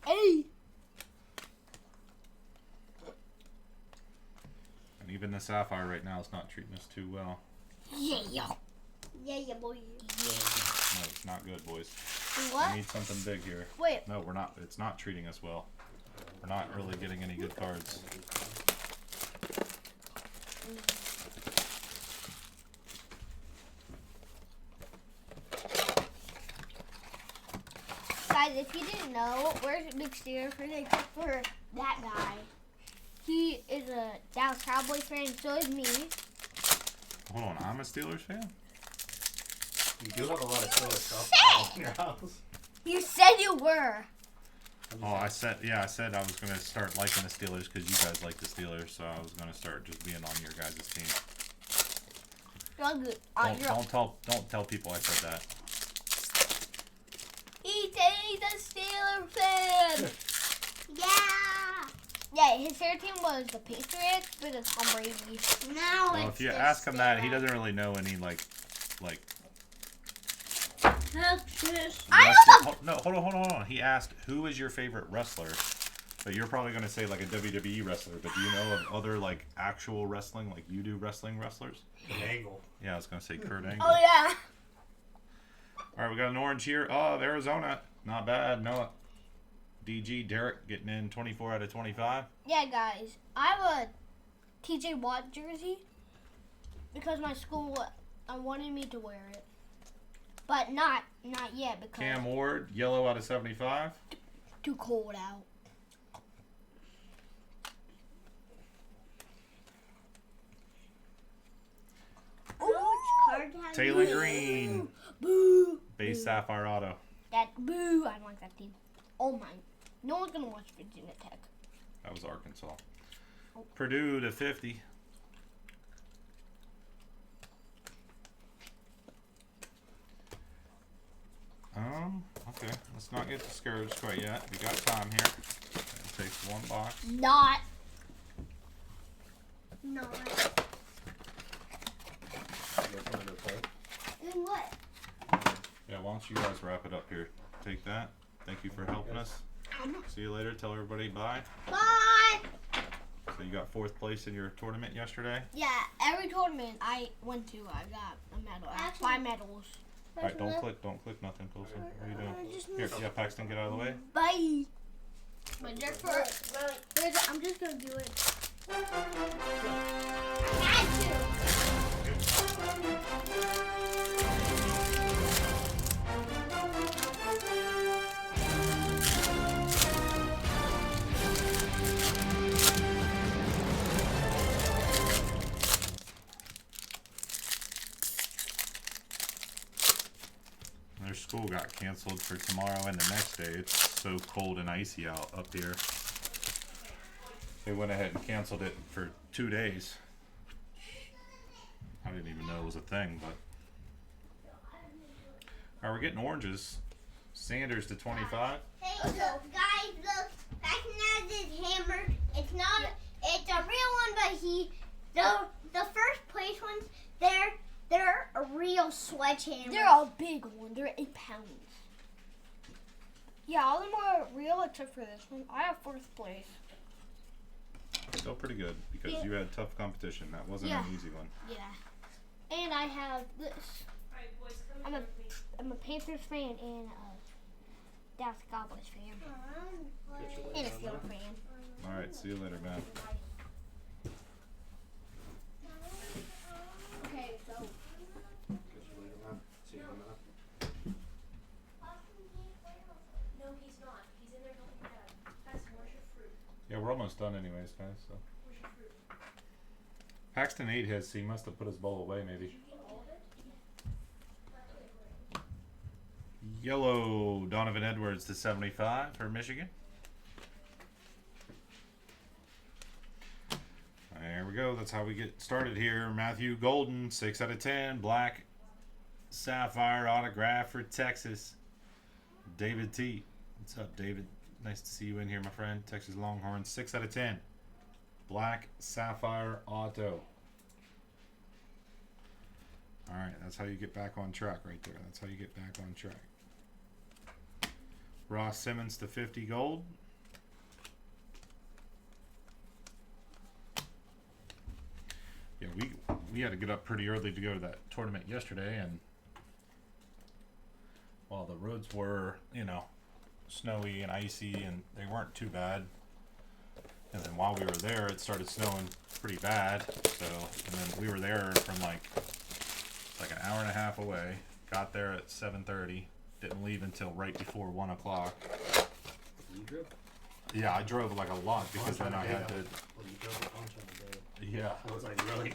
Hey. And even the Sapphire right now is not treating us too well. Yeah, boy. No, it's not good, boys. What? We need something big here. Wait. No, we're not. It's not treating us well. We're not really getting any good cards. Guys, if you didn't know, where's Big Steer for that guy? He is a Dallas Cowboys fan, so is me. Hold on, I'm a Steelers fan? You do have a lot of Steelers stuff in your house. You said you were. Oh, I said I was gonna start liking the Steelers because you guys like the Steelers, so I was gonna start just being on your guys' team. You're good. Don't tell people I said that. He's a Steelers fan. Yeah. Yeah, his favorite team was the Patriots, but it's Tom Brady. Now Well, if you ask him that, he doesn't really know any like. Texas. Hold on. He asked, "Who is your favorite wrestler?" But you're probably gonna say like a WWE wrestler. But do you know of other like actual wrestling, like you do wrestlers? Kurt Angle. Yeah, I was gonna say Kurt Angle. Oh yeah. All right, we got an orange here. Oh, of Arizona, not bad. Noah, DG Derek getting in 24 out of 25. Yeah, guys, I have a TJ Watt jersey because my school wanted me to wear it, but not yet because Cam Ward, yellow out of 75. too cold out. Taylor Green, Boo. base sapphire auto. Boo. I don't like that team. Oh my. No one's gonna watch Virginia Tech. That was Arkansas. Purdue to 50. Okay. Let's not get discouraged quite yet. We got time here. It takes one box. Not. In what? Yeah, why don't you guys wrap it up here? Take that. Thank you for helping us. See you later. Tell everybody bye. Bye. So you got 4th place in your tournament yesterday. Yeah, every tournament I went to, I got a medal. I have 5 medals. All right, don't click nothing, Coulson. What are you doing? Here, yeah, Paxton, get out of the way. Bye. But just for, I'm just gonna do it. Their school got canceled for tomorrow and the next day. It's so cold and icy out up here. They went ahead and canceled it for 2 days. I didn't even know it was a thing, but. Alright, we're getting oranges. Sanders to 25. Hey, so guys, look, Paxton has his hammer. It's not, it's a real one, but the first place ones, they're a real sledgehammer. They're a big one. They're 8 pounds. Yeah, all of them are real except for this one. I have 4th place. Still pretty good because you had tough competition. That wasn't an easy one. Yeah. And I have this. I'm a Panthers fan and a Dallas Cowboys fan. And a Steelers fan. Alright, see you later, man. Okay, so. Catch you later, man. See you in a minute. No, he's not. He's in there helping Dad. Paxton, where's your fruit? Yeah, we're almost done anyways, guys. So Where's your fruit? Paxton ate his, so he must have put his bowl away maybe. Did you eat all of it? Yellow, Donovan Edwards to 75 for Michigan. There we go. That's how we get started here. Matthew Golden, 6 out of 10. Black sapphire autograph for Texas. David T. What's up, David? Nice to see you in here, my friend. Texas Longhorns, 6 out of 10. Black sapphire auto. All right, that's how you get back on track right there. That's how you get back on track. Ross Simmons to 50 gold. Yeah, we had to get up pretty early to go to that tournament yesterday, and while the roads were, snowy and icy, and they weren't too bad. And then while we were there, it started snowing pretty bad. So, and then we were there from like an hour and a half away. Got there at 7:30. Didn't leave until right before 1 o'clock. You drove? Yeah, I drove like a lot because then I had to. Well, you drove a bunch on the day. Yeah. I was like, really?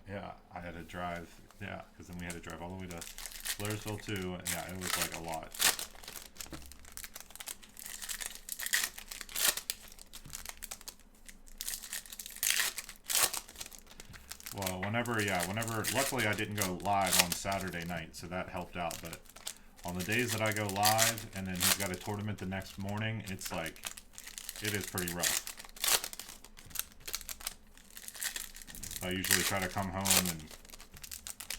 Yeah. I had to drive. Yeah, because then we had to drive all the way to Blairsville too. And yeah, it was like a lot. whenever, luckily I didn't go live on Saturday night, so that helped out. But on the days that I go live and then he's got a tournament the next morning, it's like, it is pretty rough. I usually try to come home and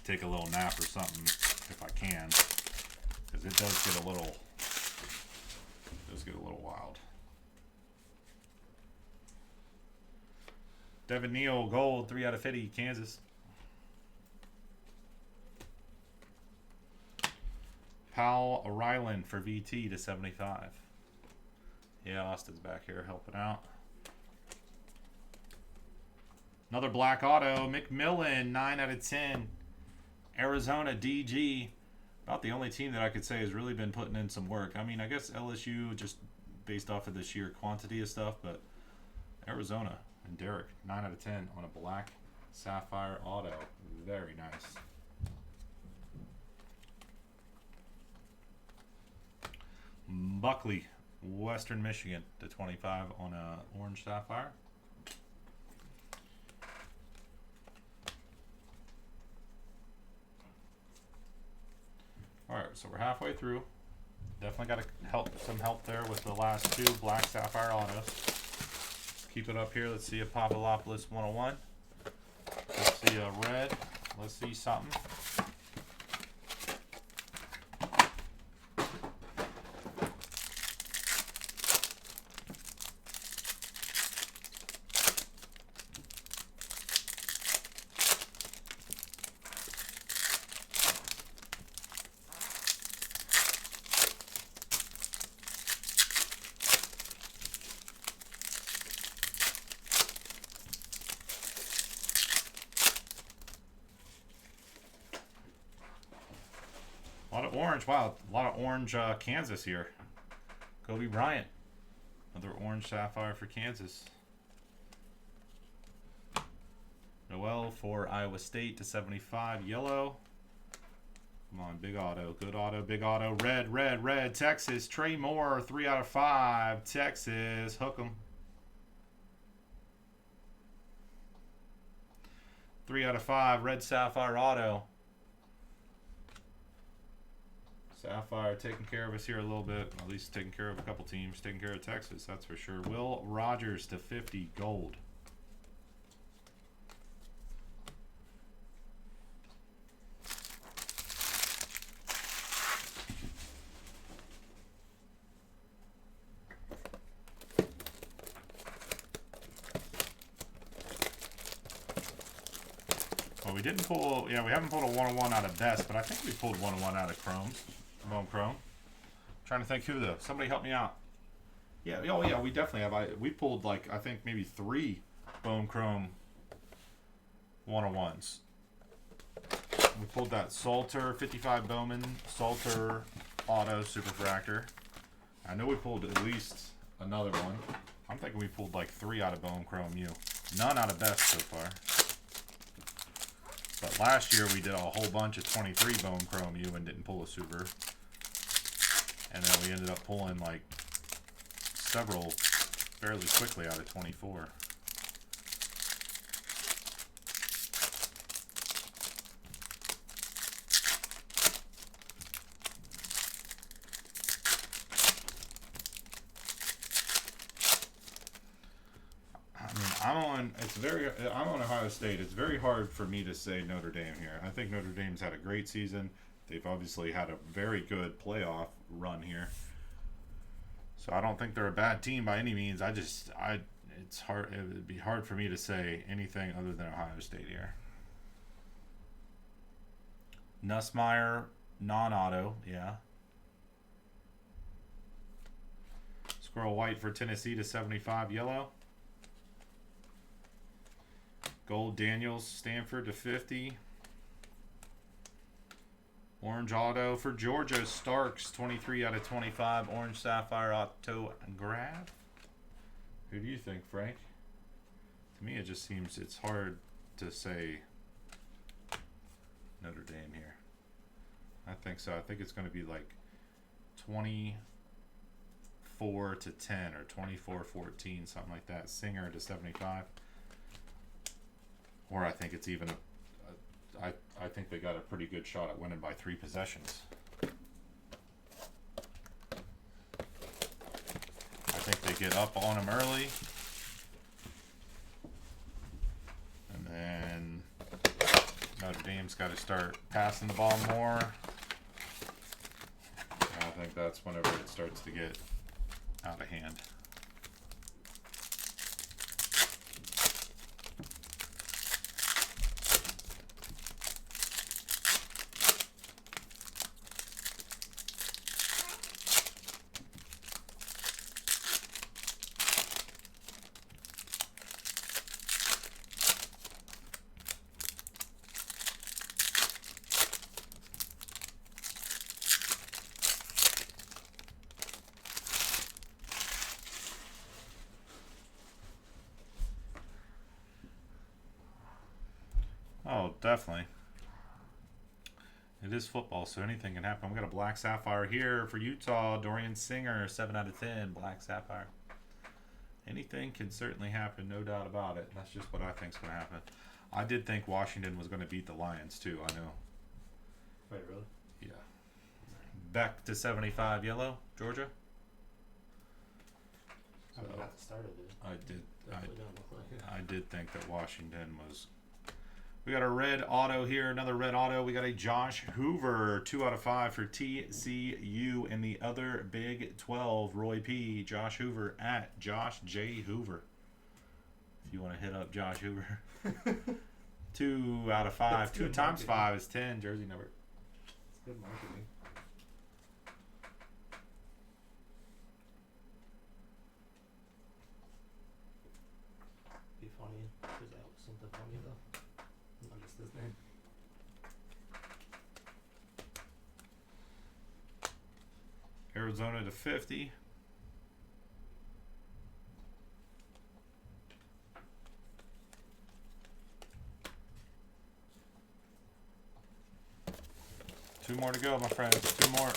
take a little nap or something if I can, because it does get a little wild. Devin Neal, gold, 3 out of 50, Kansas. Powell Ryland for VT to 75. Yeah, Austin's back here helping out. Another black auto, McMillan, 9 out of 10. Arizona DG. About the only team that I could say has really been putting in some work. I mean, I guess LSU just based off of the sheer quantity of stuff, but Arizona and Derek, 9 out of 10 on a black sapphire auto. Very nice. Buckley, Western Michigan to 25 on a orange sapphire. All right, so we're halfway through. Definitely got some help there with the last 2 black sapphire autos. Keep it up here. Let's see a Papadopoulos 101. Let's see a red. Let's see something. A lot of orange. Wow, a lot of orange Kansas here. Kobe Bryant. Another orange sapphire for Kansas. Noel for Iowa State to 75. Yellow. Come on, big auto. Good auto, big auto. Red, red, red. Texas. Trey Moore, 3 out of 5. Texas. Hook 'em. 3 out of 5. Red sapphire auto. Sapphire taking care of us here a little bit. At least taking care of a couple teams. Taking care of Texas, that's for sure. Will Rogers to 50, gold. Well, we didn't pull, yeah, we haven't pulled a 101 out of best, but I think we pulled 101 out of Chrome's. Bone Chrome. Trying to think who though. Somebody help me out. Yeah, oh yeah, we definitely have. We pulled like I think maybe 3 Bone Chrome 101s. We pulled that Salter 55 Bowman Salter Auto Superfractor. I know we pulled at least another one. I'm thinking we pulled like 3 out of Bone Chrome U. None out of best so far. But last year we did a whole bunch of 23 Bone Chrome U and didn't pull a super. And then we ended up pulling like several fairly quickly out of 24. I'm on Ohio State. It's very hard for me to say Notre Dame here. I think Notre Dame's had a great season. They've obviously had a very good playoff run here. So I don't think they're a bad team by any means. It's hard. It would be hard for me to say anything other than Ohio State here. Nussmeier, non-auto, yeah. Squirrel White for Tennessee to 75, yellow. Gold Daniels, Stanford to 50. Orange auto for Georgia, Starks, 23 out of 25. Orange sapphire autograph. Who do you think, Frank? To me, it just seems it's hard to say Notre Dame here. I think so. I think it's going to be like 24 to 10 or 24-14, something like that. Singer to 75. Or I think it's even I think they got a pretty good shot at winning by 3 possessions. I think they get up on them early. And then Notre Dame's got to start passing the ball more. And I think that's whenever it starts to get out of hand. Oh, definitely. It is football, so anything can happen. We got a Black Sapphire here for Utah. Dorian Singer, 7 out of 10. Black Sapphire. Anything can certainly happen, no doubt about it. That's just what I think is going to happen. I did think Washington was going to beat the Lions, too. I know. Wait, really? Yeah. Back to 75 yellow, Georgia. I mean, not the start of it. I did. Definitely don't look like it. I did think that Washington was. We got a red auto here, another red auto. We got a Josh Hoover, 2 out of 5 for TCU, and the other Big 12, Roy P. Josh Hoover at Josh J. Hoover. If you want to hit up Josh Hoover. 2 out of 5. That's 2 good times marketing. 5 is 10, jersey number. It's good marketing. Be funny because that was something funny though. Not just his name. Arizona to 50. Two more to go, my friends. 2 more.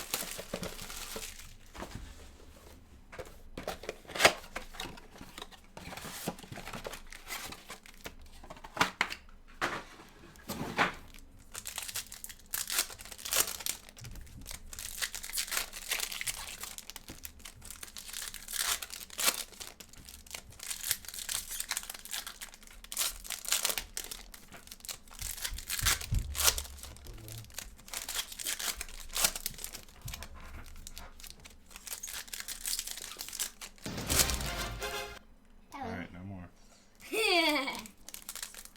Hello. All right, no more.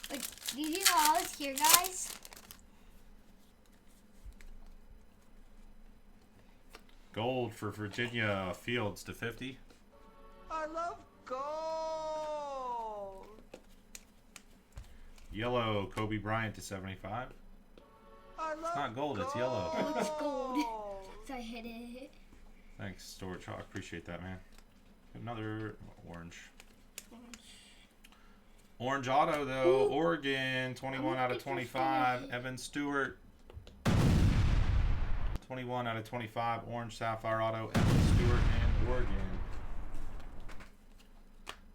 Wait, did you know I was here, guys? Gold for Virginia Fields to 50. I love gold. Yellow Kobe Bryant to 75. I love It's not gold, it's yellow. Oh, it's gold. So I hit it. Thanks, Storage Hawk. Appreciate that, man. Another orange. Orange auto, though. Oregon, 21 out of 25. Evan Stewart. 21 out of 25. Orange Sapphire auto. Evan Stewart and Oregon.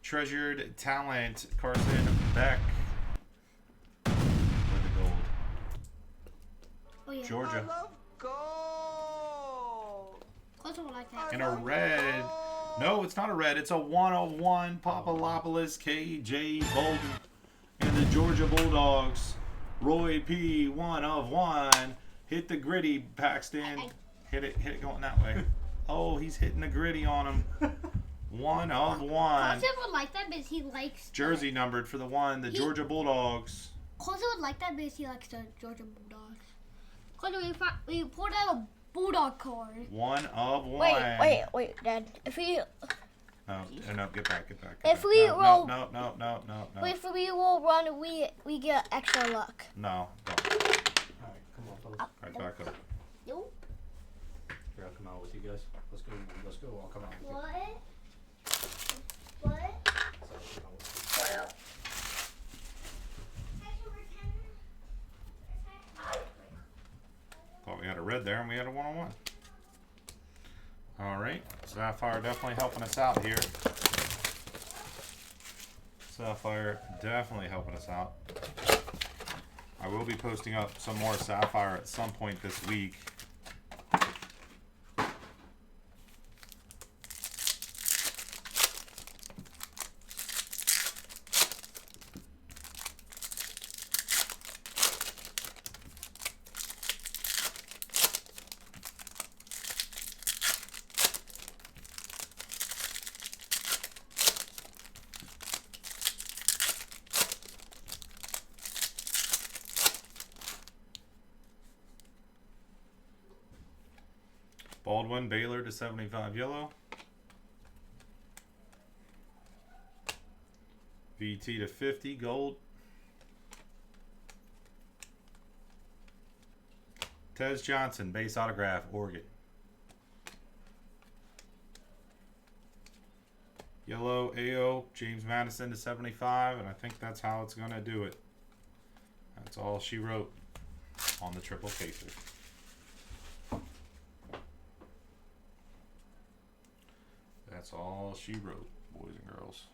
Treasured talent. Carson Beck. With the gold. Oh yeah. Georgia. I love gold. Closer one like that. I And a love red. gold. No, it's not a red. It's a 1/1 Papalopoulos KJ Bolden. And the Georgia Bulldogs. Roy P. 1/1. Hit the gritty, Paxton. Hit it going that way. Oh, he's hitting the gritty on him. 1/1. Closer would like that because he likes Jersey numbered for the 1, the Georgia Bulldogs. Closer would like that because he likes the Georgia Bulldogs. Closer, we pulled out a Bulldog card. 1/1. Wait, Dad. If we No, get back. If we roll- No. if we will run, we get extra luck. No, don't. Alright, come on, fellas. Right, back up. Nope. Here, I'll come out with you guys. Let's go. I'll come out with you. What? So I'll come out with you. Thought we had a red there and we had a 1/1. All right, Sapphire definitely helping us out here. Sapphire definitely helping us out. I will be posting up some more Sapphire at some point this week. Baldwin, Baylor to 75 yellow. VT to 50 gold. Tez Johnson, base autograph, Oregon. Yellow AO, James Madison to 75, and I think that's how it's going to do it. That's all she wrote on the triple caser. That's all she wrote, boys and girls.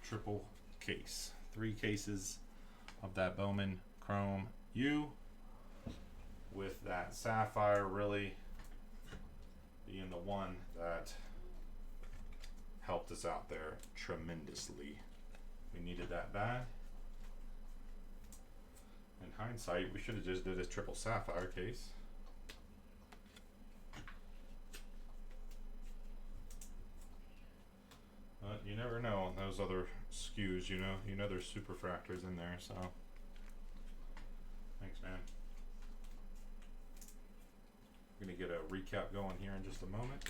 Triple case. 3 cases of that Bowman Chrome U, with that Sapphire really being the one that helped us out there tremendously. We needed that bad. In hindsight, we should have just did this triple Sapphire case. But you never know on those other SKUs, you know there's superfractors in there, so thanks, man. We're gonna get a recap going here in just a moment.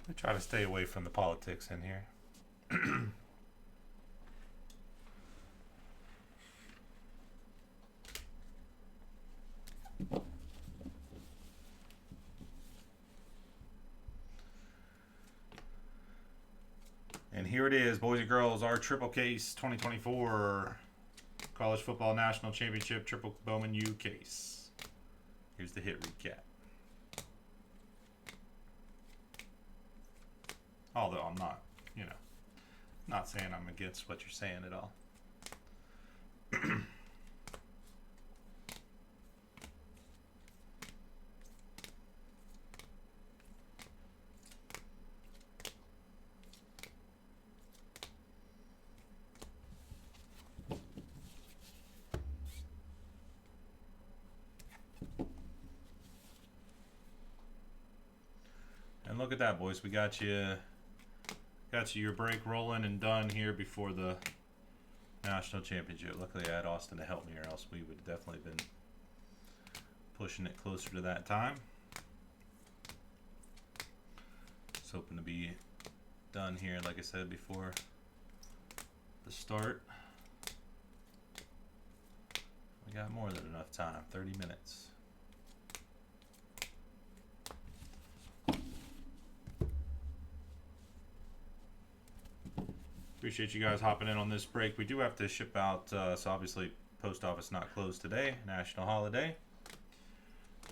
I try to stay away from the politics in here. And here it is, boys and girls, our triple case 2024 College Football National Championship Triple Bowman U case. Here's the hit recap. Although I'm not, not saying I'm against what you're saying at all. And look at that, boys. We got you your break rolling and done here before the national championship. Luckily I had Austin to help me, or else we would have definitely been pushing it closer to that time. Just hoping to be done here, like I said, before the start. We got more than enough time, 30 minutes. Appreciate you guys hopping in on this break. We do have to ship out, so obviously post office not closed today, national holiday.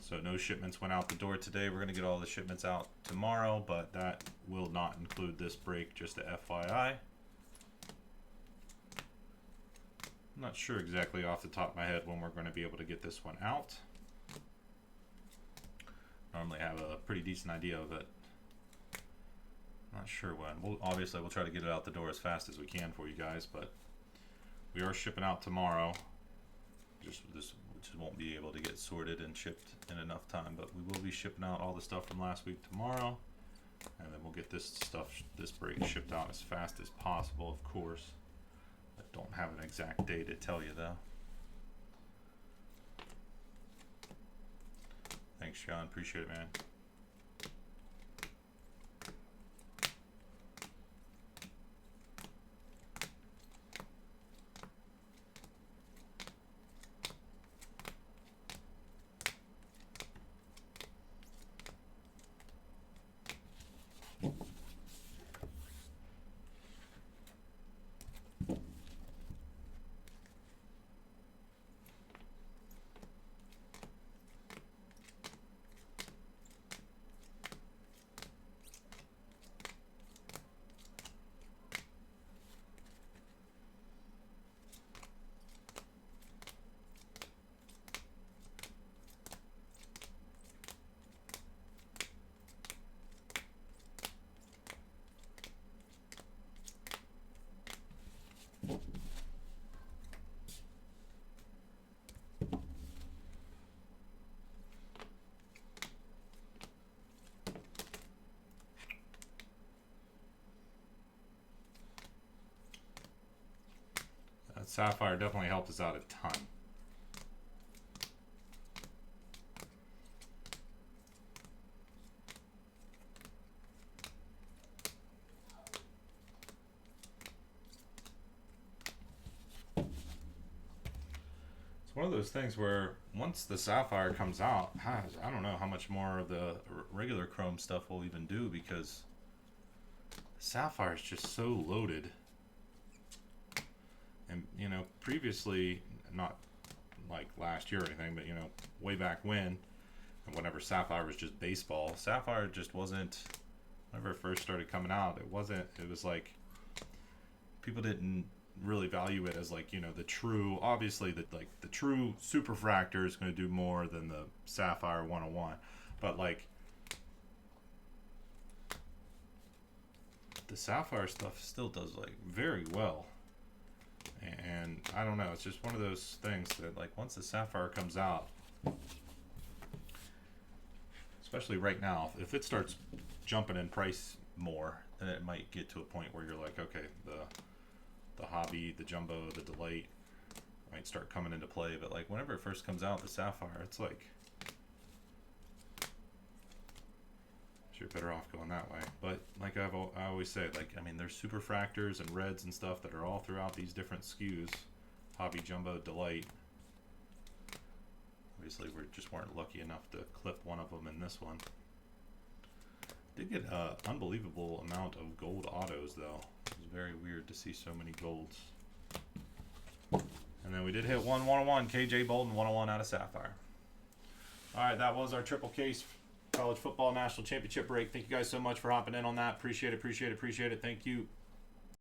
So no shipments went out the door today. We're going to get all the shipments out tomorrow, but that will not include this break, just a FYI. I'm not sure exactly off the top of my head when we're going to be able to get this one out. Normally have a pretty decent idea of it. Not sure when. We'll try to get it out the door as fast as we can for you guys, but we are shipping out tomorrow. Just won't be able to get sorted and shipped in enough time, but we will be shipping out all the stuff from last week tomorrow. And then we'll get this stuff, this break shipped out as fast as possible, of course. I don't have an exact day to tell you though. Thanks, John. Appreciate it, man. That sapphire definitely helped us out a ton. It's one of those things where once the sapphire comes out, I don't know how much more of the regular chrome stuff will even do, because the sapphire is just so loaded. And you know, previously, not like last year or anything, but you know, way back when, and whenever sapphire was just baseball, sapphire just wasn't. Whenever it first started coming out, it wasn't. It was like people didn't really value it as like, you know, the true. Obviously, the true superfractor is going to do more than the sapphire 101, but like the sapphire stuff still does like very well. And I don't know, it's just one of those things that like once the sapphire comes out, especially right now, if it starts jumping in price more, then it might get to a point where you're like, okay, the hobby, the jumbo, the delight might start coming into play. But like whenever it first comes out, the sapphire, it's like you're better off going that way. But like I always say, like, I mean, there's superfractors and reds and stuff that are all throughout these different SKUs. Hobby, jumbo, delight. Obviously, we just weren't lucky enough to clip one of them in this one. Did get an unbelievable amount of gold autos though. It was very weird to see so many golds. And then we did hit 101, KJ Bolden 101 out of sapphire. All right, that was our triple case college football national championship break. Thank you guys so much for hopping in on that. Appreciate it. Thank you.